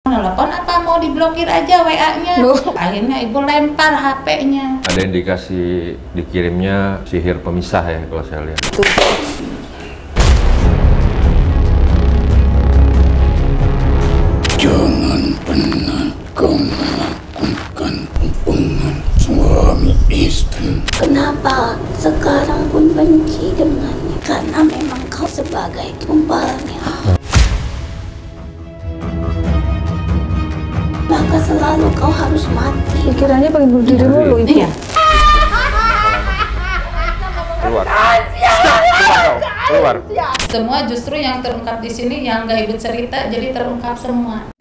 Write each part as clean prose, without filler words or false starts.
Telepon apa mau diblokir aja WA-nya. Akhirnya ibu lempar HP-nya. Ada indikasi dikirimnya sihir pemisah ya kalau saya lihat. Jangan pernah kau melakukan hubungan suami istri. Kenapa sekarang pun benci dengannya? Karena memang kau sebagai tumbalnya. Maka selalu kau harus mati. Pikirannya pengen bunuh diri mulu, Ibu. Iya. Keluar. Keluar. Semua justru yang terungkap di sini yang nggak ibu cerita jadi terungkap semua.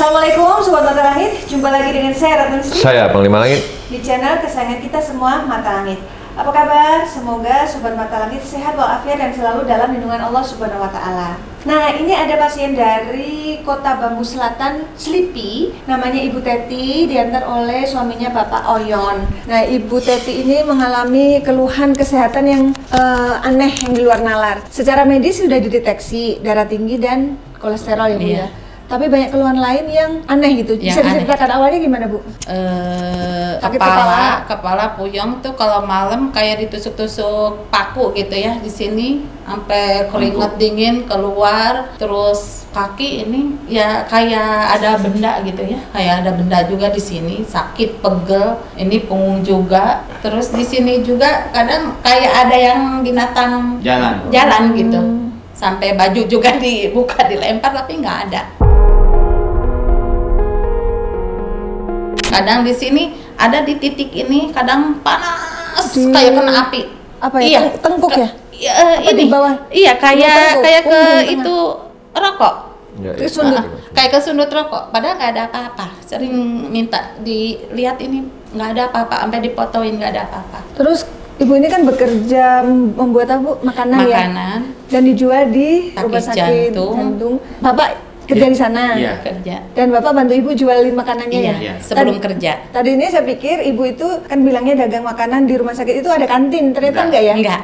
Assalamualaikum Sobat Mata Langit, jumpa lagi dengan saya Ratna Sri Saya Panglima Langit di channel kesayangan kita semua, Mata Langit. Apa kabar? Semoga Sobat Mata Langit sehat walafiat dan selalu dalam lindungan Allah Subhanahu wa Ta'ala. Nah, ini ada pasien dari Kota Bambu Selatan, Slipi, namanya Ibu Teti, diantar oleh suaminya Bapak Oyon. Nah, Ibu Teti ini mengalami keluhan kesehatan yang aneh yang di luar nalar. Secara medis sudah dideteksi darah tinggi dan kolesterol ya Bu ya. Tapi banyak keluhan lain yang aneh gitu. Bisa diceritakan awalnya gimana Bu? Kepala puyeng tuh kalau malam kayak ditusuk-tusuk paku gitu ya di sini sampai keringat dingin keluar, terus kaki ini ya kayak ada benda gitu ya, kayak ada benda juga di sini, sakit, pegel, ini punggung juga, terus di sini juga kadang kayak ada yang binatang jalan gitu, sampai baju juga dibuka dilempar tapi nggak ada. Kadang di sini ada di titik ini kadang panas kayak kena api. Apa ya? Iya, tengkuk ya? Ini di bawah. Iya, kayak ke itu rokok. Ya, Kesundut. Kayak kesundut rokok. Padahal nggak ada apa-apa. Sering minta dilihat ini nggak ada apa-apa, sampai dipotoin nggak ada apa-apa. Terus Ibu ini kan bekerja membuat apa Bu? Makanan ya? Dan dijual di rumah sakit jantung. Bapak kerja di sana? Iya. Kerja. Dan Bapak bantu Ibu jualin makanannya ya? Iya. Sebelum kerja. Tadi ini saya pikir Ibu itu kan bilangnya dagang makanan di rumah sakit itu ada kantin, ternyata enggak ya? Enggak.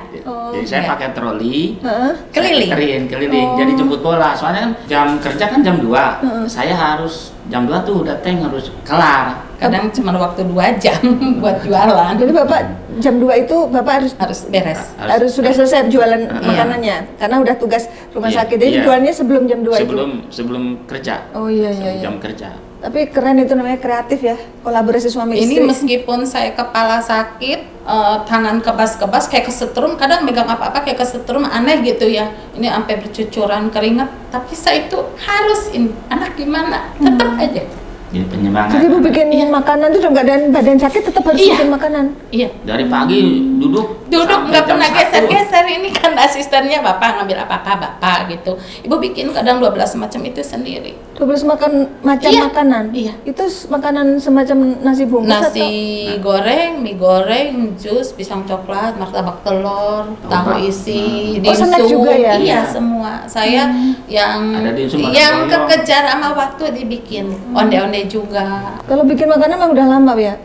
Jadi saya pakai troli, Keliling. jadi jemput bola. Soalnya kan jam kerja kan jam 2. Saya harus jam 2 tuh udah harus kelar. Kadang cuma waktu 2 jam buat jualan. Jadi Bapak jam 2 itu Bapak harus beres. Harus sudah selesai jualan makanannya karena udah tugas rumah sakit. Jadi jualnya sebelum jam 2 sebelum kerja. Oh iya. Jam kerja. Tapi keren itu, namanya kreatif ya, kolaborasi suami istri. Ini meskipun saya kepala sakit, tangan kebas-kebas kayak kesetrum, kadang megang apa-apa kayak kesetrum, aneh gitu ya. Ini sampai bercucuran keringat, tapi saya itu harus ini, anak gimana, tetap aja. Jadi penyemangat. Jadi Bu bikin makanan itu nggak ada badan sakit tetap harus bikin makanan. Iya. Dari pagi duduk Nggak pernah geser-geser, ini kan asistennya Bapak ngambil apa-apa Bapak gitu. Ibu bikin kadang 12 macam itu sendiri. 12 macam makanan? Iya. Itu makanan semacam nasi bungkus nasi goreng, mie goreng, jus, pisang coklat, martabak telur, tahu isi, dimsum. snack juga ya? Iya, semua. Saya yang kekejar sama waktu dibikin. Onde-onde juga. Kalau bikin makanan memang udah lama ya?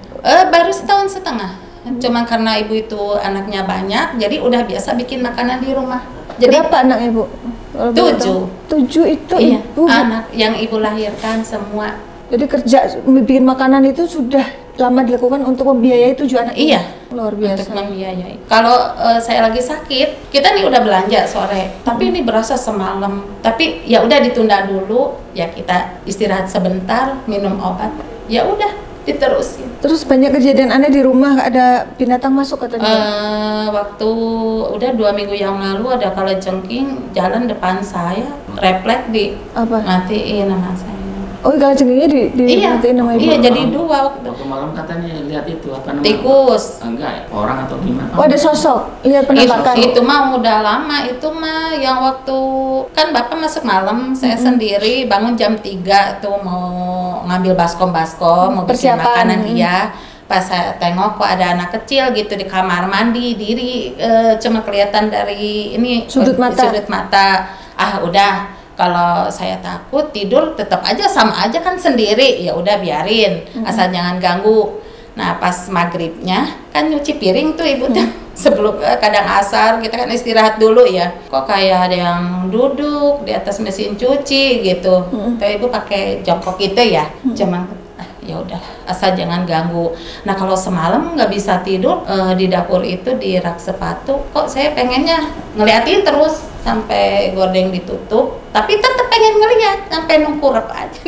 Baru setahun setengah. Cuma karena ibu itu anaknya banyak, jadi udah biasa bikin makanan di rumah. Jadi berapa anak Ibu? 7. 7 itu iya, Ibu? Anak yang ibu lahirkan semua. Jadi kerja bikin makanan itu sudah lama dilakukan untuk membiayai 7 anak? Iya. Luar biasa. Untuk membiayai. Kalau saya lagi sakit, kita nih udah belanja sore, tapi ini berasa semalam. Tapi ya udah ditunda dulu, ya kita istirahat sebentar, minum obat. Ya udah diterusin. Terus banyak kejadian aneh di rumah, ada binatang masuk katanya? Waktu udah 2 minggu yang lalu ada kalajengking jalan depan saya, refleks matiin sama saya. Oh, kalajengkingnya dimatiin sama Ibu? Iya, jadi 2 waktu. Waktu malam katanya lihat itu apa namanya? Tikus. Enggak, orang atau gimana? Oh, ada sosok, lihat penampakan? Itu mah udah lama, itu mah yang waktu kan Bapak masuk malam, saya sendiri bangun jam 3 tuh mau ngambil baskom mau bikin makanan. Iya, pas saya tengok kok ada anak kecil gitu di kamar mandi diri, cuma kelihatan dari ini sudut mata. Udah Kalau saya takut tidur tetap aja sama aja kan sendiri, ya udah biarin, asal jangan ganggu. Nah pas maghribnya kan nyuci piring tuh ibu tuh sebelum kadang asar kita kan istirahat dulu ya. Kok kayak ada yang duduk di atas mesin cuci gitu. Tuh ibu pakai jongkok gitu ya. Cuman ya udah asal jangan ganggu. Nah kalau semalam nggak bisa tidur di dapur itu di rak sepatu, kok saya pengennya ngeliatin terus sampai gorden ditutup, tapi tetap pengen ngeliat sampai nungkurep aja.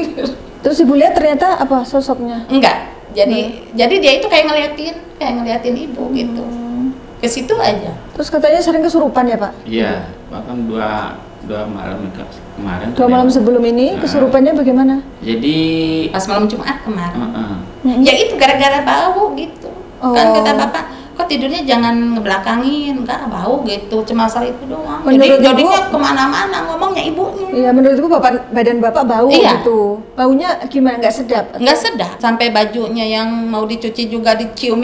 Terus ibu lihat ternyata apa sosoknya? Enggak. Jadi dia itu kayak ngeliatin ibu gitu. Ke situ aja. Terus katanya sering kesurupan ya Pak? Iya, bahkan dua malam kemarin. 2 malam sebelum ini kesurupannya bagaimana? Jadi Pas malam Jumat kemarin. Ya itu gara-gara bau gitu. Kan kata bapak, kok tidurnya jangan ngebelakangin, enggak bau gitu, cuma asal itu doang. Menurut Jadi jadinya kemana-mana ngomongnya ibunya. Iya, menurutku badan bapak bau Iya. gitu. Baunya gimana? Nggak sedap? Nggak sedap, sampai bajunya yang mau dicuci juga dicium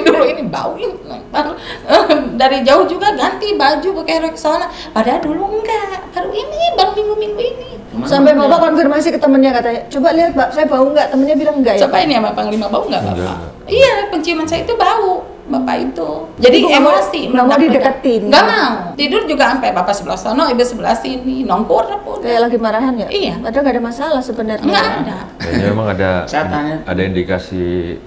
dulu ini bau ini. Dari jauh juga ganti baju pakai Rexona, padahal dulu enggak, baru minggu-minggu ini. Sampai bapak konfirmasi ke temennya katanya, coba lihat Pak, saya bau nggak? Temennya bilang enggak ya? Coba ini sama Panglima bau nggak bapak? Enggak. Iya, penciuman saya itu bau bapak itu. Jadi Ibu nggak mau- emosi. nggak mau dideketin? Nggak mau. Tidur juga sampai bapak sebelah sono, ibu sebelah sini, nongkur pun. Kayak lagi marahan ya? Iya. Padahal nggak ada masalah sebenarnya. Nggak ada. Kayaknya memang Saya tanya. ada indikasi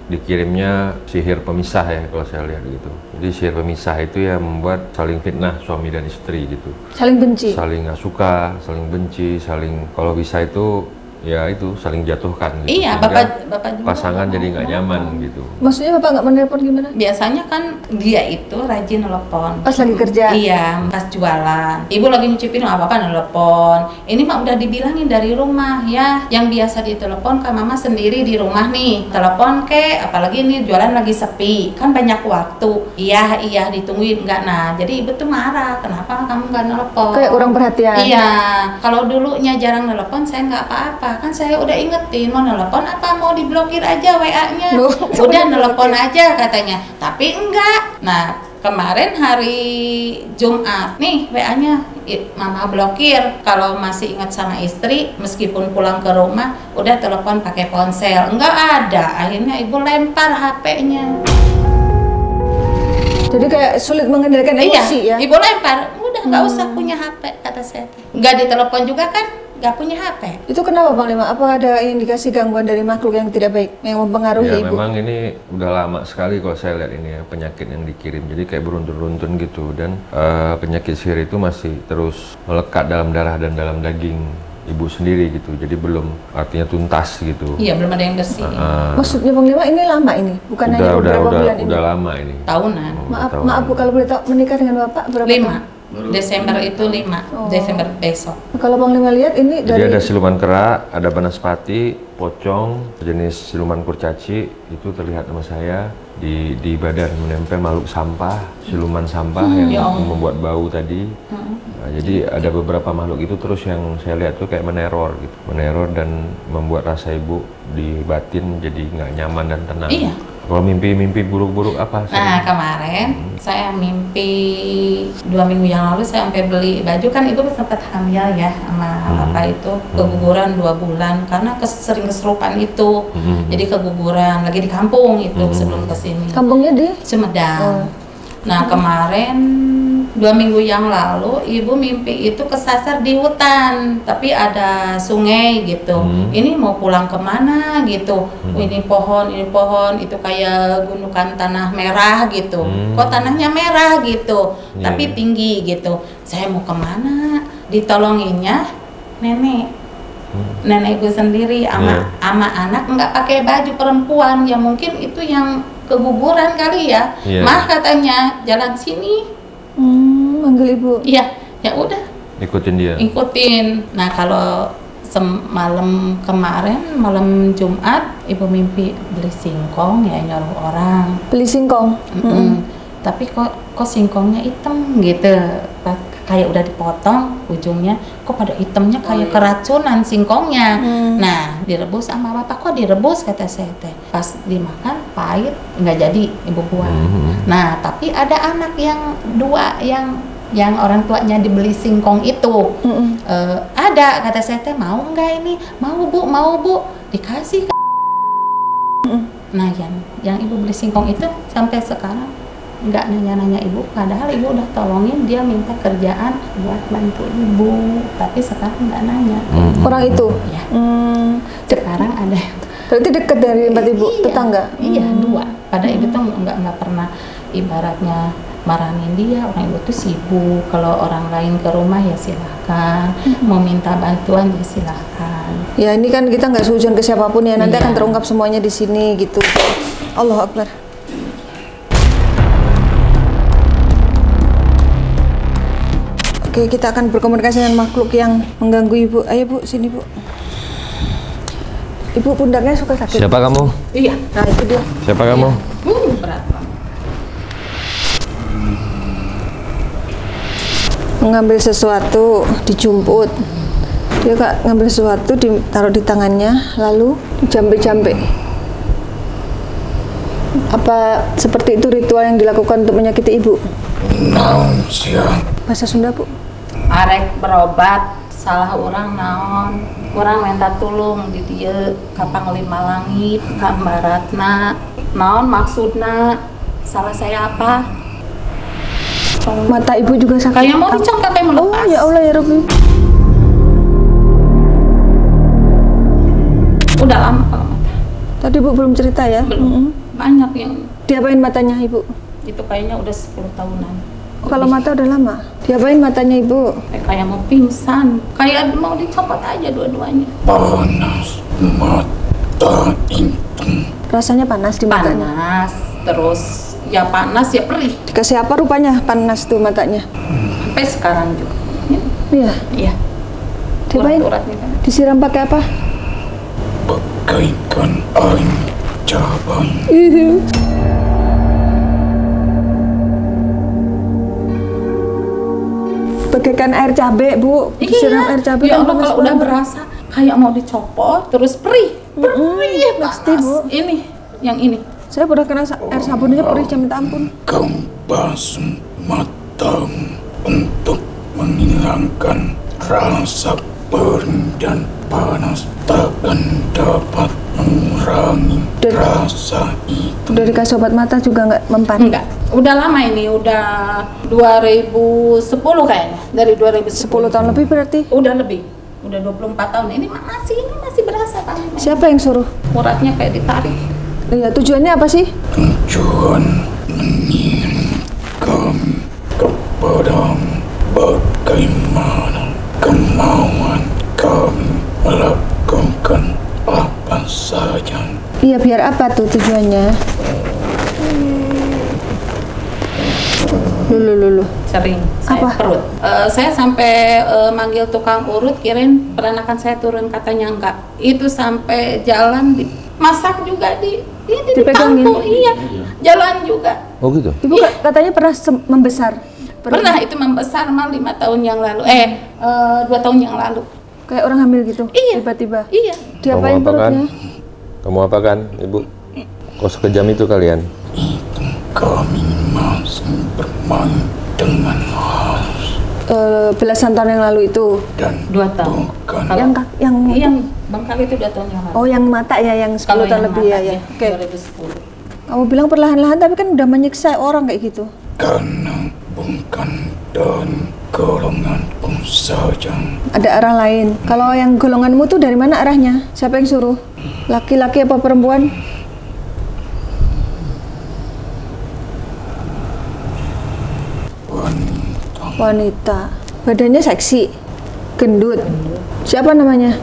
dikirimnya sihir pemisah ya kalau saya lihat gitu. Jadi sihir pemisah itu ya membuat saling fitnah suami dan istri gitu. Saling benci. Saling nggak suka, saling benci, saling kalau bisa itu ya itu saling jatuhkan gitu. Iya, Sehingga bapak juga. pasangan nggak jadi mau. nggak nyaman gitu. Maksudnya bapak nggak menelpon gimana? Biasanya kan dia itu rajin telepon. Pas lagi kerja? Iya, pas jualan. Ibu lagi nyuci piring apa-apa telepon. Ini mah udah dibilangin dari rumah ya. Yang biasa ditelepon kan mama sendiri di rumah nih. Telepon kek, apalagi nih jualan lagi sepi. Kan banyak waktu. Iya, ditungguin enggak. Nah, jadi ibu tuh marah. Kenapa kamu nggak telepon? Kayak kurang perhatian. Iya, kalau dulunya jarang telepon saya nggak apa-apa. Kan saya udah ingetin mau telepon apa mau diblokir aja WA-nya. Loh, Udah telepon aja katanya. Tapi enggak. Nah, kemarin hari Jumat nih WA-nya mama blokir. Kalau masih ingat sama istri meskipun pulang ke rumah udah telepon pakai ponsel. Enggak ada. Akhirnya ibu lempar HP-nya. Jadi kayak sulit mengendalikan emosi ya? Ibu lempar. Udah nggak usah punya HP kata saya. Nggak ditelepon juga kan nggak punya HP. Itu kenapa Panglima? Apa ada indikasi gangguan dari makhluk yang tidak baik yang mempengaruhi Ya ibu? memang ini udah lama sekali kalau saya lihat ini ya penyakit yang dikirim. Jadi kayak beruntun-runtun gitu dan penyakit sihir itu masih terus melekat dalam darah dan dalam daging ibu sendiri gitu. Jadi belum artinya tuntas gitu. Iya, belum ada yang bersih. Maksudnya Panglima ini lama ini? Bukan hanya beberapa bulan ini? Udah lama ini. Tahunan. Maaf Bu, kalau boleh tahu menikah dengan Bapak berapa 5 tahun? Desember itu 5 Desember besok. Kalau Panglima lihat ini Jadi dari ada siluman kera, ada banaspati, pocong, jenis siluman kurcaci itu terlihat sama saya di badan menempel makhluk sampah, siluman sampah yang membuat bau tadi. Nah, jadi ada beberapa makhluk itu terus yang saya lihat tuh kayak meneror gitu, meneror dan membuat rasa ibu di batin jadi nggak nyaman dan tenang. Iya. Kalau mimpi buruk-buruk apa? Nah kemarin saya mimpi 2 minggu yang lalu saya sampai beli baju, kan ibu sempat hamil ya sama bapak itu, keguguran 2 bulan karena sering kesurupan itu. Jadi keguguran lagi di kampung itu sebelum kesini. kampungnya di Sumedang. Nah kemarin 2 minggu yang lalu ibu mimpi itu kesasar di hutan, tapi ada sungai gitu. Ini mau pulang kemana gitu. Ini pohon itu kayak gundukan tanah merah gitu. Kok tanahnya merah gitu, tapi tinggi gitu. Saya mau kemana? Ditolonginnya nenek. Nenek ibu sendiri ama anak nggak pakai baju perempuan, ya mungkin itu yang keguguran kali ya. Mah katanya jalan sini. Manggil ibu. Iya, ya udah. Ikutin dia. Ikutin. Nah kalau malam kemarin, malam Jumat, ibu mimpi beli singkong ya, nyuruh orang. Beli singkong. Tapi kok singkongnya hitam gitu. Kayak udah dipotong ujungnya, kok pada hitamnya kayak keracunan singkongnya. Nah direbus sama bapak, kok direbus kata saya teh. Pas dimakan pahit, nggak jadi ibu buang. Nah tapi ada anak yang 2 yang yang orang tuanya dibeli singkong itu. Ada, kata saya teh, mau nggak ini? Mau bu, dikasih. Nah yang ibu beli singkong itu sampai sekarang nggak nanya-nanya ibu, padahal ibu udah tolongin dia minta kerjaan buat bantu ibu, tapi sekarang nggak nanya. Orang itu? Ya. Sekarang ada. Berarti dekat dari tempat ibu, tetangga? Iya, 2. Pada ibu tuh nggak pernah ibaratnya marahin dia, orang ibu tuh sibuk. Kalau orang lain ke rumah ya silahkan, mau minta bantuan ya silahkan. Ya ini kan kita nggak suzon ke siapapun ya, nanti akan terungkap semuanya di sini gitu. Allahu Akbar. Oke, kita akan berkomunikasi dengan makhluk yang mengganggu ibu. Ayo bu, sini bu. Ibu pundaknya suka sakit. Siapa kamu? Iya. Nah itu dia. Siapa kamu? Berat banget. Mengambil sesuatu, dijumput. Dia kak ngambil sesuatu, ditaruh di tangannya, lalu dijambe-jambe. Apa seperti itu ritual yang dilakukan untuk menyakiti ibu? Naon sia? Bahasa Sunda bu. Arek berobat salah orang naon, orang minta tulung di dia ka Panglima Langit, ka Baratna. Naon maksudna? Salah saya apa? Mata ibu juga sakit. Kayak mau dicongkel kayak melepas. Oh ya Allah ya Rabbi. Udah lama kalau mata. Tadi ibu belum cerita ya? Belum. Banyak yang Diapain matanya ibu? itu kayaknya udah 10 tahunan. Kalau mata udah lama. Diapain matanya ibu? Kayak mau pingsan, kayak mau dicopot aja dua-duanya. Panas mata itu. Rasanya panas di matanya. Panas, terus ya panas ya perih. Dikasih apa rupanya panas tuh matanya? Sampai sekarang juga. Iya. Iya. Diapain? Urat-uratnya kan. Disiram pakai apa? Bagaikan air cabai. Bagaikan air cabai bu. Disiram air cabai. Ya kan Allah, panas kalau udah banget. berasa kayak mau dicopot, terus perih, pasti, panas. Bu. Ini, yang ini. Saya pernah kena air sabun aja perih, minta ampun. Kau basuh matamu untuk menghilangkan rasa perih dan panas, takkan dapat mengurangi rasa itu. Udah dikasih obat mata juga nggak mempan? Enggak, udah lama ini, udah 2010 kayaknya, dari 2010. 10 tahun lebih berarti? Udah lebih, udah 24 tahun. Ini masih berasa kan? Siapa yang suruh? Uratnya kayak ditarik. Iya, tujuannya apa sih? Tujuan mengirim kami kepadamu bagaimana kemauan kami melakukan apa saja. Iya, biar apa tuh tujuannya? Lulu. Sering saya Apa? perut. Saya sampai manggil tukang urut, kirain peranakan saya turun, katanya enggak. Itu sampai jalan masak juga di Dipegangin? pangku, iya. Jalan juga. Oh gitu? Ibu katanya pernah membesar? Pernah itu membesar mal 5 tahun yang lalu. 2 tahun yang lalu. Kayak orang hamil gitu? Iya. Tiba-tiba? Iya. Diapain Kamu apakan? perutnya? Kamu apakan, Ibu? Kok sekejam itu kalian? Itu kami masih bermain dengan halus Belasan tahun yang lalu itu? dan 2 tahun. bukan Yang bengkak itu 2 tahun yang lalu. Oh, yang mata ya, yang 10 Kalau tahun yang lebih mata, ya. Oke. 2010. Kamu bilang perlahan-lahan, tapi kan udah menyiksa orang kayak gitu. karena bukan dari golonganku saja. Ada arah lain. Kalau yang golonganmu tuh dari mana arahnya? Siapa yang suruh? Laki-laki apa perempuan? Wanita. Badannya seksi, gendut. Siapa namanya?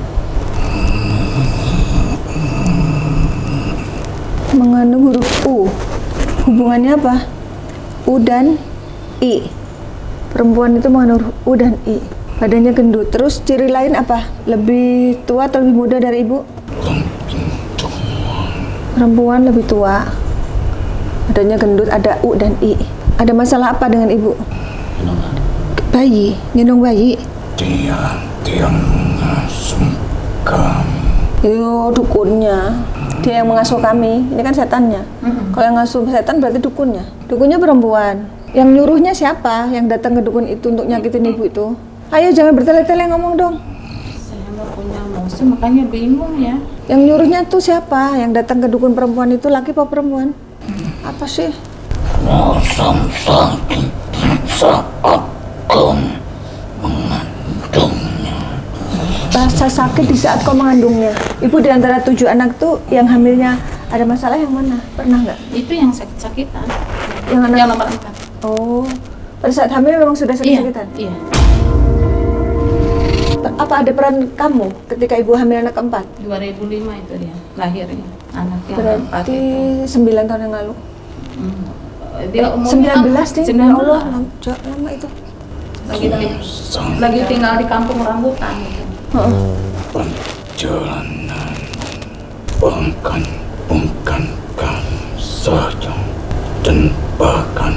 Mengandung huruf U. Hubungannya apa? U dan I. Perempuan itu mengandung huruf U dan I. Badannya gendut. Terus ciri lain apa? Lebih tua atau lebih muda dari ibu? Perempuan lebih tua. Badannya gendut, ada U dan I. Ada masalah apa dengan ibu? Bayi, gendong bayi. Dia yang mengasuh kami. Yo, dukunnya. Dia yang mengasuh kami. Ini kan setannya. Kalau yang ngasuh setan berarti dukunnya. Dukunnya perempuan. Yang nyuruhnya siapa? Yang datang ke dukun itu untuk nyakitin ibu itu? Ayo jangan bertele-tele ngomong dong. Saya nggak punya musuh, makanya bingung ya. Yang nyuruhnya tuh siapa? Yang datang ke dukun perempuan itu laki apa perempuan? Apa sih? Rasa sakit saat kau mengandungnya. Rasa sakit di saat kau mengandungnya. Ibu di antara 7 anak tuh yang hamilnya ada masalah yang mana? Pernah nggak? Itu yang sakit-sakitan. Yang anak Yang nomor 4. Oh, pada saat hamil memang sudah sakit-sakitan? Iya. Apa ada peran kamu ketika ibu hamil anak keempat? 2005 itu dia lahirnya. Anak yang keempat Berarti itu. 9 tahun yang lalu? Dia umurnya 19 nih? 19. Ya Allah, lama itu. Lagi tinggal di kampung rambutan gitu. Perjalanan bukan kamu saja, dan bahkan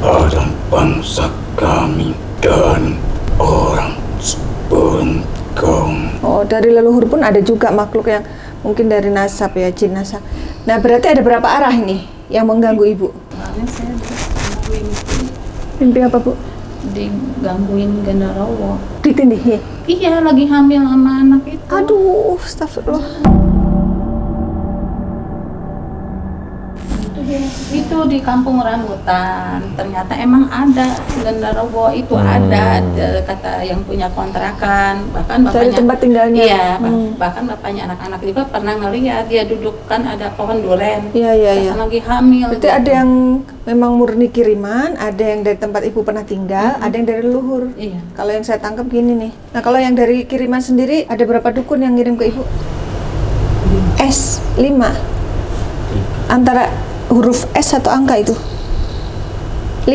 ada bangsa kami dan orang sebelum kaum. Oh, dari leluhur pun ada juga makhluk yang mungkin dari nasab ya, jin nasab. Nah, berarti ada berapa arah ini yang mengganggu ibu? Soalnya saya digangguin Mimpi apa, Bu? digangguin genderuwo. Ditindihin? Iya, lagi hamil sama anak itu. Aduh, astagfirullah. Itu di kampung rambutan. Ternyata emang ada genderuwo itu ada, kata yang punya kontrakan. Bahkan bapaknya. Dari tempat tinggalnya? Iya, bahkan bapaknya anak-anak juga pernah ngeliat dia duduk kan ada pohon duren. Iya. Lagi hamil. Berarti ada yang memang murni kiriman, ada yang dari tempat ibu pernah tinggal, ada yang dari leluhur. Iya. Kalau yang saya tangkap gini nih. Nah, kalau yang dari kiriman sendiri ada berapa dukun yang ngirim ke ibu? S 5. Antara huruf S atau angka itu? 5.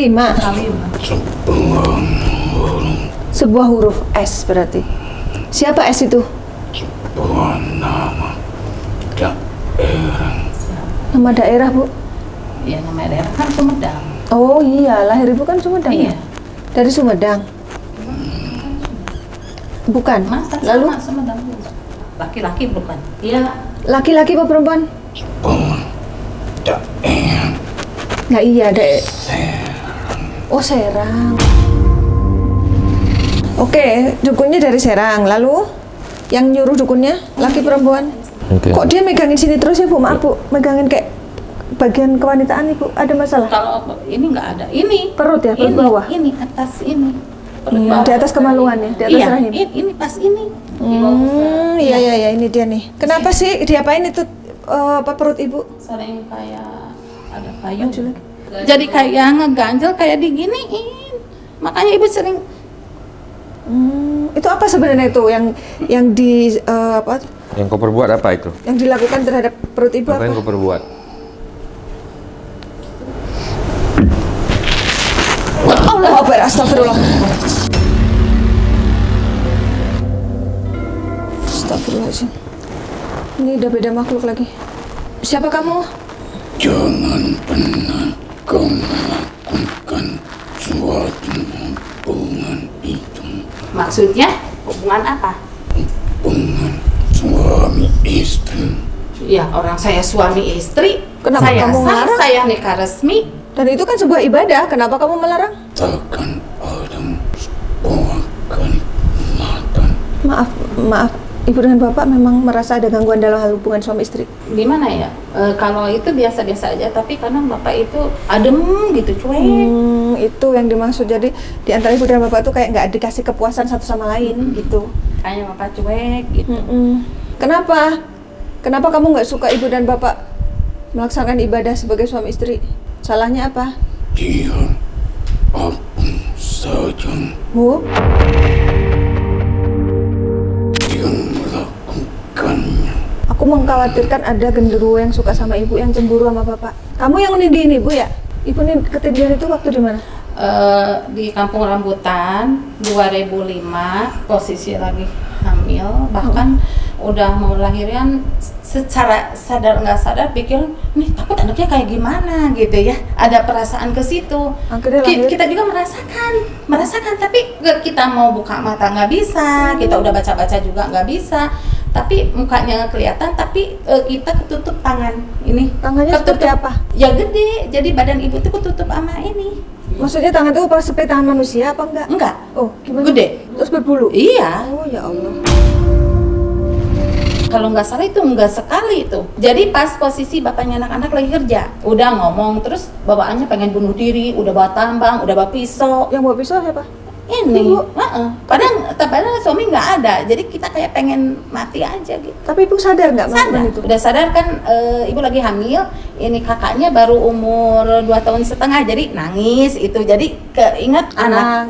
Sebuah huruf S berarti. Siapa S itu? Sebuah nama daerah. Nama daerah, Bu? Iya, nama daerah kan Sumedang. Oh iya, lahir ibu kan Sumedang. Iya. Ya? Dari Sumedang. Bukan. Masa Lalu sama Sumedang. Laki-laki bukan? Iya. laki-laki apa perempuan? Sebuah daerah. Nah iya, Oh, Serang. Oke, dukunnya dari Serang. Lalu yang nyuruh dukunnya laki perempuan? Oke. Kok dia megangin sini terus ya, Bu? Maaf, Bu. Megangin kayak bagian kewanitaan, Ibu. Ada masalah? Kalau ini nggak ada. Ini Perut ya, perut ini, bawah? Ini atas ini. Perut Iya, bawah. di atas kemaluan ya, di atas Iya, rahim. ini pas ini. Iya, ini dia nih. Kenapa sih diapain itu apa perut Ibu? Sering kayak ada kayu. Jadi kayak ngeganjel, kayak diginiin. Makanya ibu sering. Itu apa sebenarnya itu yang di apa? Yang kau perbuat apa itu? Yang dilakukan terhadap perut Ibu Apa yang kau perbuat? Allah Akbar, astagfirullah. Astagfirullahaladzim. Ini udah beda makhluk lagi. Siapa kamu? Jangan pernah kau melakukan suatu hubungan itu. Maksudnya hubungan apa? Hubungan suami istri. Ya, orang saya suami istri. Kenapa saya kamu sah, melarang? saya nikah resmi. Dan itu kan sebuah ibadah. Kenapa kamu melarang? Takkan ada sebuah kenikmatan. Maaf. Ibu dengan Bapak memang merasa ada gangguan dalam hal hubungan suami istri. Gimana ya? Kalau itu biasa-biasa aja, tapi kadang Bapak itu adem gitu, cuek. Itu yang dimaksud. Jadi di antara Ibu dan Bapak tuh kayak nggak dikasih kepuasan satu sama lain gitu. Kayak Bapak cuek gitu. Kenapa? Kenapa kamu nggak suka Ibu dan Bapak melaksanakan ibadah sebagai suami istri? Salahnya apa? Dia aku saja Bu? yang melakukannya. Aku mengkhawatirkan ada genderuwo yang suka sama Ibu yang cemburu sama Bapak. Kamu yang nindihin Ibu ya? Ibu nih ketiduran itu waktu di mana? Di kampung rambutan 2005, posisi lagi hamil, bahkan udah mau lahiran, secara sadar nggak sadar pikir nih takut anaknya kayak gimana gitu ya, ada perasaan ke situ. Akhirnya lahir. Kita juga merasakan tapi kita mau buka mata nggak bisa, kita udah baca juga nggak bisa, tapi mukanya nggak kelihatan, tapi kita ketutup tangan ini. Tangannya seperti apa? Ya gede, jadi badan ibu tuh ketutup sama ini Maksudnya tangan itu apa seperti tangan manusia apa enggak? Enggak. Oh, gimana? Gede. Terus berbulu? Iya. Oh ya Allah. Kalau nggak salah itu enggak sekali itu. Jadi pas posisi bapaknya anak-anak lagi kerja, udah ngomong terus bawaannya pengen bunuh diri, udah bawa tambang, udah bawa pisau. Yang bawa pisau siapa? Ini, padahal suami nggak ada, jadi kita kayak pengen mati aja gitu. Tapi ibu sadar nggak Sadar, itu? udah sadar kan, ibu lagi hamil, ini kakaknya baru umur 2 tahun setengah, jadi nangis itu, jadi keinget anak.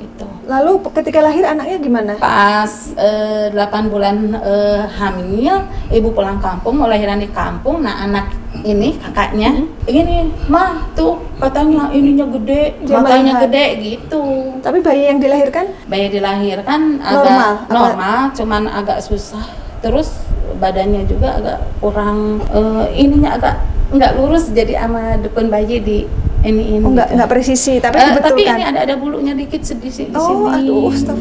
Itu. Lalu ketika lahir anaknya gimana? Pas 8 bulan hamil, ibu pulang kampung, mau lahiran di kampung, nah anak ini kakaknya, ini mah tuh katanya ininya gede, matanya gede gitu. Tapi bayi yang dilahirkan? Bayi dilahirkan Normal, agak normal, cuman agak susah. Terus badannya juga agak kurang, ininya agak nggak lurus, jadi sama dukun bayi di ini. Oh, nggak presisi, tapi dibetulkan. Tapi ini ada bulunya dikit di sini. Oh, aduh, stop.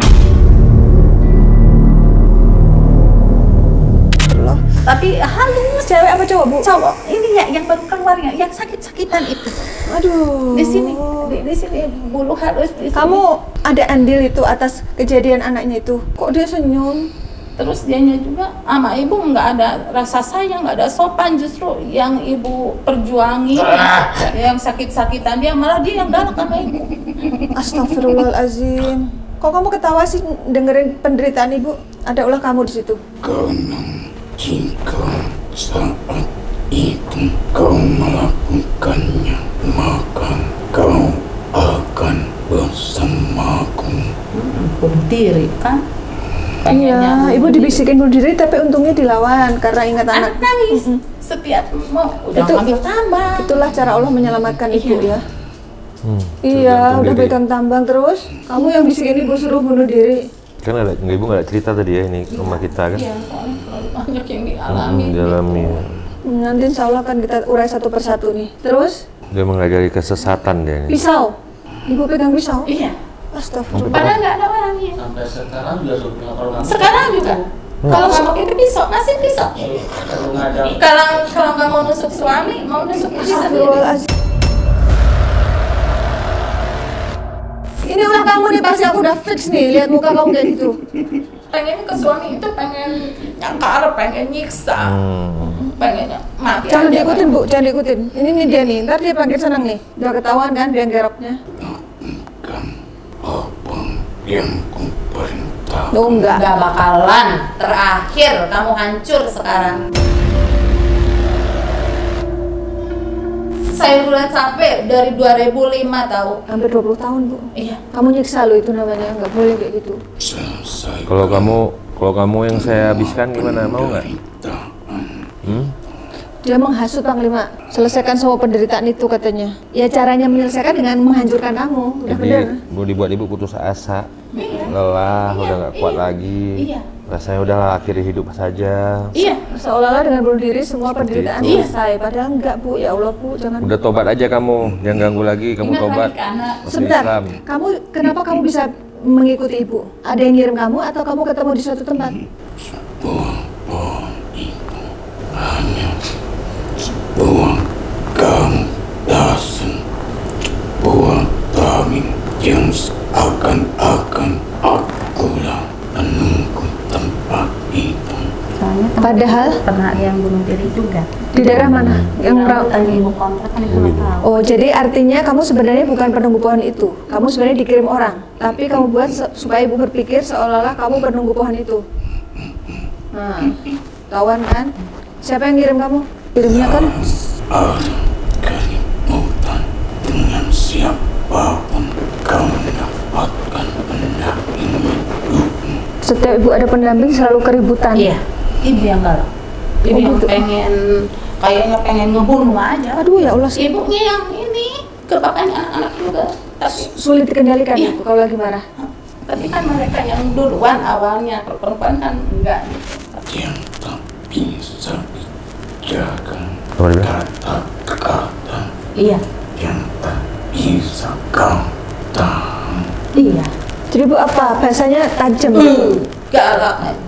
Tapi halus. Cewek apa cowok, Bu? Cowok. Ini ya yang baru keluarnya, yang sakit-sakitan itu. Aduh. Di sini, di sini bulu halus. Di sini. Kamu ada andil itu atas kejadian anaknya itu? Kok dia senyum? Terus dianya juga sama ibu nggak ada rasa sayang, nggak ada sopan, justru yang ibu perjuangi, yang sakit-sakitan dia malah dia yang galak sama ibu. Astagfirullahalazim. Kok kamu ketawa sih dengerin penderitaan ibu? Ada ulah kamu di situ. Karena jika saat itu kau melakukannya, maka kau akan bersamaku. Bunuh diri kan? Iya, ibu dibisikin bunuh diri, tapi untungnya dilawan karena ingat anak. Nangis. Setiap mau udah ambil tambang. Itulah cara Allah menyelamatkan ibu ya. Iya, udah pegang tambang terus. Kamu yang bisikin ibu suruh bunuh diri. Kan ibu nggak ada cerita tadi ya, ini rumah kita kan? Iya, soalnya banyak yang dialami. Dialami. Nanti insya Allah akan kita urai satu persatu nih. Terus? Dia mengajari kesesatan dia ini. Pisau? Ibu pegang pisau? Iya. Astagfirullah. Padahal nggak ada orangnya. Sampai sekarang juga kalau Sekarang juga. Kalau nggak pakai pisau, masih pisau. Kalau nggak mau nusuk suami, mau nusuk pisau. Astagfirullahaladzim. Ini ulah kamu nih, pasti aku udah fix nih, lihat muka kamu kayak gitu. Pengen ke suami itu pengen nyangkar, pengen nyiksa, pengennya mati. Jangan diikutin Bu, jangan diikutin. Ini nih dia nih, ntar dia panggil senang nih. Udah ketahuan kan biang geroknya. Lakukan apa yang kuperintah. Oh enggak. Nggak bakalan. Terakhir kamu hancur sekarang. Saya udah capek dari 2005 tahu. Hampir 20 tahun Bu. Iya. Kamu nyiksa lo itu namanya, nggak boleh kayak gitu. Selesai. Kalau kamu yang saya habiskan gimana, mau nggak? Dia menghasut Panglima, selesaikan semua penderitaan itu katanya. Ya caranya menyelesaikan dengan menghancurkan kamu, udah Jadi bener. mau dibuat ibu putus asa, lelah, udah nggak kuat lagi. Iya. Rasanya udahlah akhiri hidup saja. Iya. Seolah-olah dengan bunuh diri semua Seperti penderitaan itu. selesai. Padahal enggak Bu, ya Allah Bu, jangan. Udah tobat aja kamu, jangan ganggu lagi. Kamu Ingat tobat. lagi ke anak. Masuk Sebentar, Islam. kenapa kamu bisa mengikuti ibu? Ada yang ngirim kamu atau kamu ketemu di suatu tempat? Sebuah itu hanya sebuah gang dasar, sebuah taring yang seakan-akan akulah menunggu tempat itu. Soalnya Padahal pernah yang bunuh diri juga. di daerah mana? Yang tadi ibu kontrak kan ibu nggak tahu. Oh, jadi artinya kamu sebenarnya bukan penunggu pohon itu. Kamu sebenarnya dikirim orang, tapi kamu buat supaya ibu berpikir seolah-olah kamu penunggu pohon itu. Nah, tahuan kan? Siapa yang ngirim kamu? Kirimnya kan? Ada keributan dengan siapapun kau mendapatkan pendamping hidupmu. Setiap ibu ada pendamping selalu keributan. Iya. Ibu yang galak. Ibu yang pengen, kayaknya pengen ngebunuh aja. Aduh ya Allah, Ibunya yang ini ke bapaknya anak-anak juga. Tapi sulit dikendalikan Iya. ibu kalau lagi marah. Tapi kan mereka yang duluan awalnya, kalau perempuan kan enggak. Yang tak bisa dijaga Apa dia bilang? kata-kata Iya. yang tak bisa kau tahan. Iya. Jadi bu apa? Bahasanya tajam. Galak.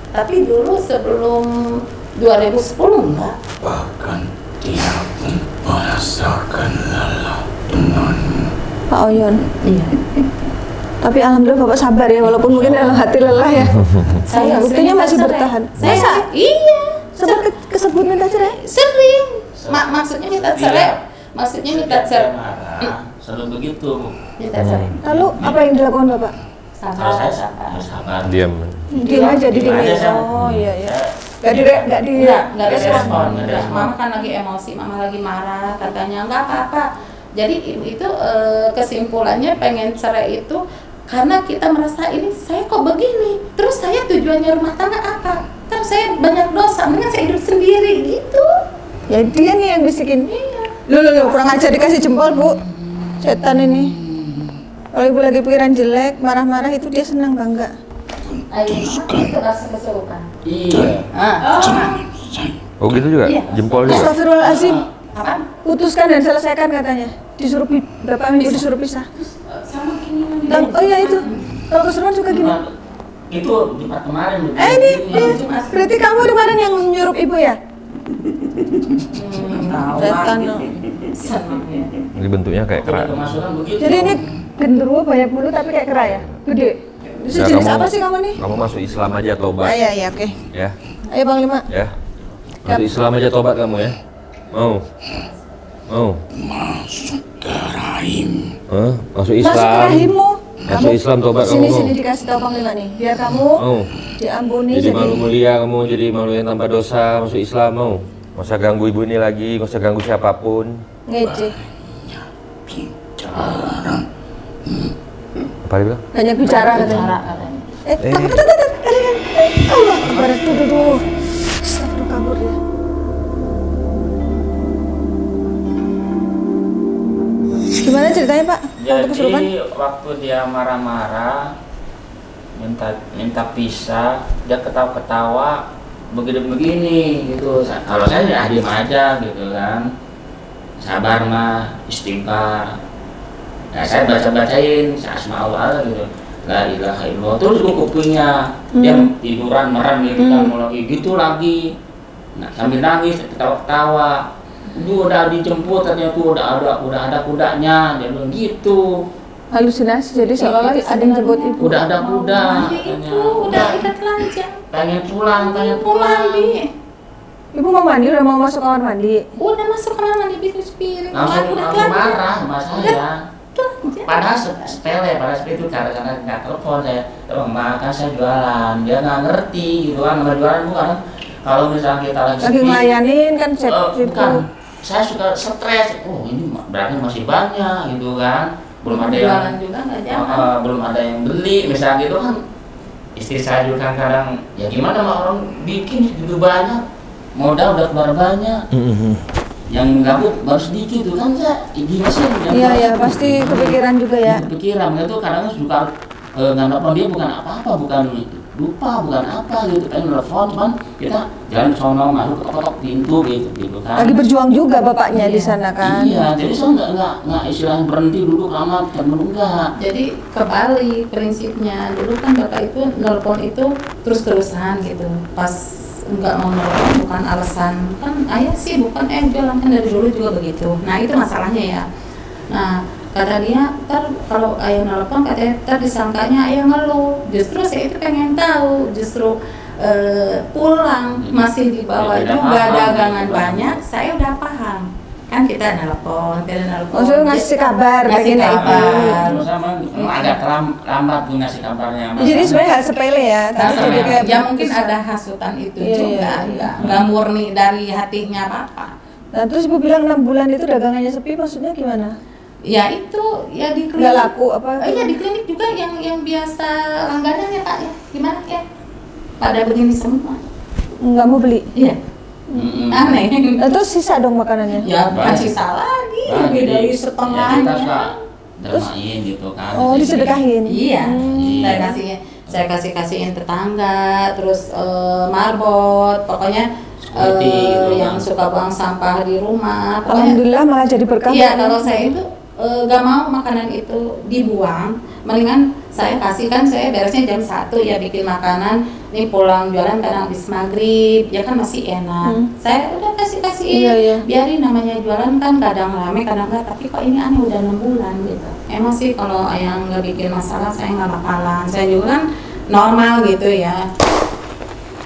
Tapi dulu sebelum 2010 enggak. Bahkan dia pun merasakan lelah denganmu Pak Oyon. Iya. Tapi alhamdulillah Bapak sabar ya, walaupun mungkin dalam hati lelah ya. Saya buktinya masih bertahan. Masa? Iya. Sempat kesebut minta cerai? Sering. Maksudnya minta cerai. Maksudnya minta cerai. Selalu begitu. Minta cerai. Lalu apa yang dilakukan Bapak? Kalau saya sabar. Diam. Diam aja di sini. Oh iya iya. Nggak respon. Mama kan lagi emosi, mama lagi marah, katanya nggak apa-apa. Jadi ibu itu kesimpulannya pengen cerai itu karena kita merasa ini saya kok begini, terus saya tujuannya rumah tangga apa? Terus saya banyak dosa, mendingan saya hidup sendiri gitu. Ya dia nih yang bisikin. Loh, kurang ajar dikasih jempol Bu. Setan ini. Kalau ibu lagi pikiran jelek, marah-marah itu dia senang bangga. Ayo, itu kasih kesurupan. Iya. Oh gitu juga? Iya. Jempol juga? Astagfirullahaladzim. Apaan? Putuskan dan selesaikan katanya. Disuruh bapak ibu disuruh pisah. Sama gini. Oh iya itu. Kalau keseruan juga gini. Itu Jumat kemarin. Ini berarti kamu kemarin yang nyuruh ibu ya? Setan. Senang ya. Ini bentuknya kayak kera. Jadi ini genderuwo banyak bulu tapi kayak kera ya? Gede. Itu jenis apa sih kamu nih? Kamu masuk Islam aja tobat. Iya oke. Ya. Ayo Panglima. Ya. Masuk Islam aja tobat kamu ya. Mau? Masuk ke rahim. Hah? Masuk Masuk ke Islam. rahimmu. Masuk Islam tobat kamu. Sini dikasih tahu Panglima nih. Biar kamu diampuni. Jadi malu mulia kamu, jadi malu yang tanpa dosa, masuk Islam mau. Nggak usah ganggu ibu ini lagi, nggak usah ganggu siapapun. Ngejek. Bicara. Apa dia bilang? Banyak bicara katanya. Takut. Allah, barat tuh. Astagfirullah, kabur dia. Gimana ceritanya Pak? Waktu kesurupan? Jadi waktu dia marah-marah, minta pisah, dia ketawa-ketawa, begini-begini gitu. Kalau saya ya diem aja gitu kan, sabar mah, istighfar. Nah, saya bacain asmaul gitu, la ilaha illallah. Terus gue kupingnya dia tiduran merem gitu kan, mau lagi gitu lagi. Nah, sambil nangis, ketawa-ketawa. Dia udah dijemput, ternyata udah ada kudanya, dia bilang gitu. Halusinasi, jadi seolah-olah ada yang jemput ibu. Udah ada kuda. Itu udah ikat telanjang. Pengen pulang. Mandi. Ibu mau mandi, udah mau masuk kamar mandi. Udah masuk kamar mandi bisnis piring. Langsung marah sama saya. Telanjang. Padahal sepele itu karena nggak telepon saya. Terus makan saya jualan, dia nggak ngerti gitu kan, nggak jualan bukan. Kalau misalnya kita lagi ngelayanin kan bukan. Saya suka stres. Oh ini berarti masih banyak gitu kan. Belum ada Jualan yang juga nggak jalan. belum ada yang beli misalnya gitu kan. Istri saya juga kadang ya gimana mau orang bikin gitu banyak, modal udah keluar banyak. Yang gabung baru sedikit tuh kan saya gimana sih? Iya pasti kepikiran juga ya. Kepikiran itu kadang suka nganggap dia bukan apa-apa, bukan lupa, bukan apa gitu kan, telepon cuman kita jalan ke sono masuk ketok pintu gitu kan. Lagi berjuang juga bapaknya di sana kan. Iya, jadi saya nggak istilahnya berhenti duduk lama dan menunggak. Jadi kebalik prinsipnya, dulu kan bapak itu nelpon itu terus-terusan gitu. Pas nggak mau nelpon bukan alasan, kan ayah sih bukan jualan kan dari dulu juga begitu. Nah itu masalahnya ya. Nah kata dia, kalau ayah nelpon katanya disangkanya ayah ngeluh. Justru saya itu pengen tahu, justru pulang masih dibawa juga dagangan banyak, saya udah paham. Kan kita nelpon. Maksudnya ngasih kabar, ngasih kabar. Sama agak lambat tuh ngasih kabarnya. Jadi sebenarnya hal sepele ya. Tapi jadi kayak ya mungkin ada hasutan itu juga, nggak murni dari hatinya bapak. Nah terus ibu bilang 6 bulan itu dagangannya sepi, maksudnya gimana? Ya itu ya di klinik. Nggak laku apa? Iya di klinik juga yang biasa langganan ya Pak ya. Gimana ya? Pada begini semua. Nggak mau beli? Iya. Aneh. Nah, terus sisa dong makanannya? Ya bukan sisa lagi, lebih dari setengahnya. Dermain gitu kan. Oh disedekahin? Iya. Saya kasihin tetangga, terus marbot, pokoknya gitu yang suka buang sampah di rumah. Pokoknya, alhamdulillah malah jadi berkah. iya kalau saya itu gak mau makanan itu dibuang, mendingan saya kasih, kan saya beresnya jam 1 ya bikin makanan, nih pulang jualan kadang habis maghrib, ya kan masih enak. Saya udah kasih, biarin, namanya jualan kan kadang rame kadang enggak, tapi kok ini aneh udah 6 bulan gitu. Emang sih kalau yang nggak bikin masalah saya nggak bakalan, saya juga kan normal gitu ya.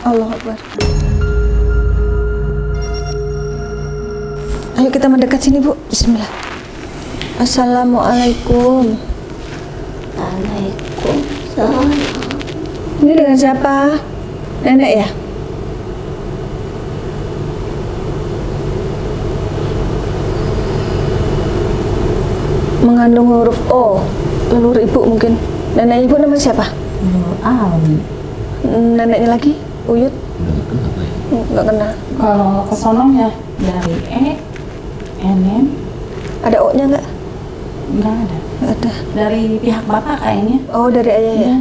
Allah Akbar. Ayo kita mendekat sini Bu, bismillah. Assalamualaikum. Waalaikumsalam. Ini dengan siapa? Nenek ya? Mengandung huruf O, leluhur ibu mungkin. Nenek ibu nama siapa? Neneknya lagi? Uyut? Nggak kenal. Kalau kesononya dari NM. Ada O-nya nggak? Nggak ada. Nggak ada. Dari pihak bapak kayaknya. Oh, dari ayah ya?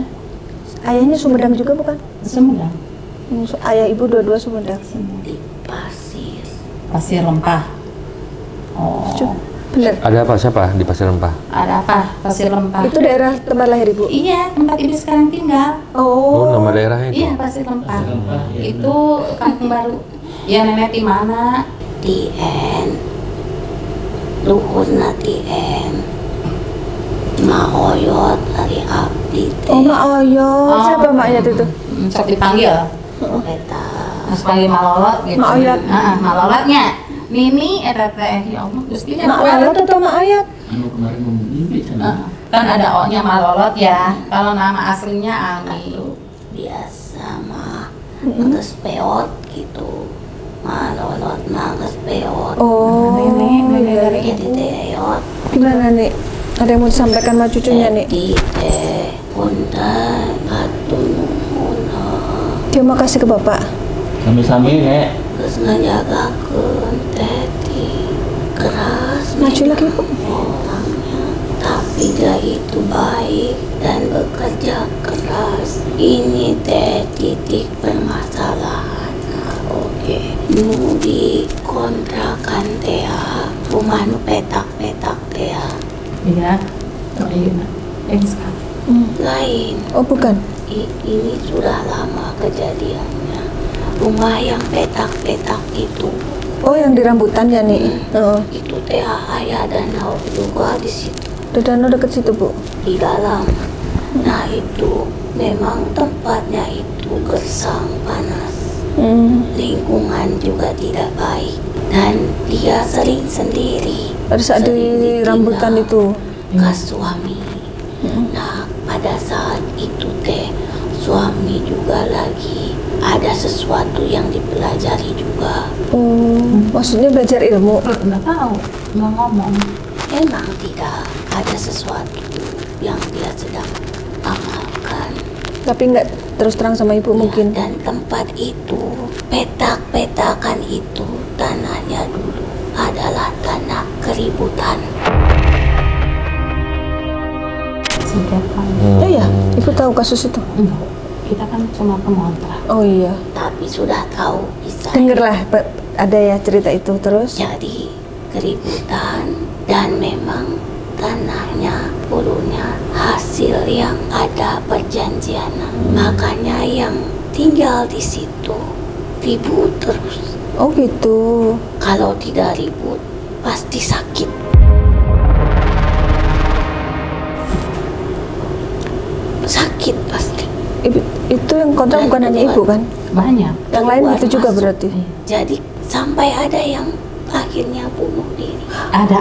Ayahnya Sumedang juga bukan? Sumedang. Ayah ibu dua-dua Sumedang. Di pasir. Pasir Rempah. Oh. Bener. Ada apa, siapa di Pasir Rempah? Ada apa? Pasir Rempah. Itu daerah tempat lahir ibu? Iya, tempat ibu sekarang tinggal. Oh, nama daerahnya itu? Iya, Pasir Rempah. Itu kampung baru. Ya, nenek di mana? Tien. Luhurna Tien. Ma Oyot dari Abdi teh. Oh, Mak Oyot. Siapa Mak Oyot itu? Sok dipanggil. Beta. Mas panggil Malolot gitu. Mak Oyot. Malolotnya. Nini eta teh, ya Allah, Gusti Mak Oyot atau Mak Oyot? Anu kemarin mimpi kan ada O-nya Malolot ya. Kalau nama aslinya Ami. Biasa mah ngeus peot gitu. Malolot mah ngeus peot. Oh, Nenek dari Jadi teot. gimana nih? Ada yang mau disampaikan sama cucunya nih? Jadi teh punten atur nuhun. Terima kasih ke Bapak. Sami-sami nek. Geus ngajagakeun Teti. Keras Maju lagi Bu. orangnya, tapi dia itu baik dan bekerja keras. Ini teh titik permasalahan. Oke, nu di kontrakan teh rumah nu petak-petak teh Iya. Iya. Sekarang. lain. Oh bukan. Ini sudah lama kejadiannya. Rumah yang petak-petak itu, Oh yang di rambutan ya nih. Oh. itu teh ayah danau juga di situ. Ada danau deket situ Bu. Di dalam. Nah itu memang tempatnya itu gersang panas, lingkungan juga tidak baik, dan dia sering sendiri. Pada saat di rambutan itu. Ke suami. Nah pada saat itu teh suami juga lagi ada sesuatu yang dipelajari juga. Oh, maksudnya belajar ilmu. Nggak tahu, nggak ngomong. Memang tidak ada sesuatu yang dia sedang amalkan. Tapi nggak terus terang sama ibu mungkin. Dan tempat itu, petak-petakan itu, tanahnya dulu adalah tanah keributan. Oh iya, ibu tahu kasus itu. Enggak. Kita kan cuma pengontrak. Oh iya. Tapi sudah tahu bisa Dengerlah, ada ya cerita itu terus. jadi keributan, dan memang tanahnya, hulunya hasil yang ada perjanjian. Makanya yang tinggal di situ ribut terus. Oh gitu. Kalau tidak ribut pasti sakit. Sakit pasti. Itu yang kontrak bukan hanya ibu kan? Banyak. Yang lain Keluar itu juga masuk. berarti. Jadi sampai ada yang akhirnya bunuh diri. Ada.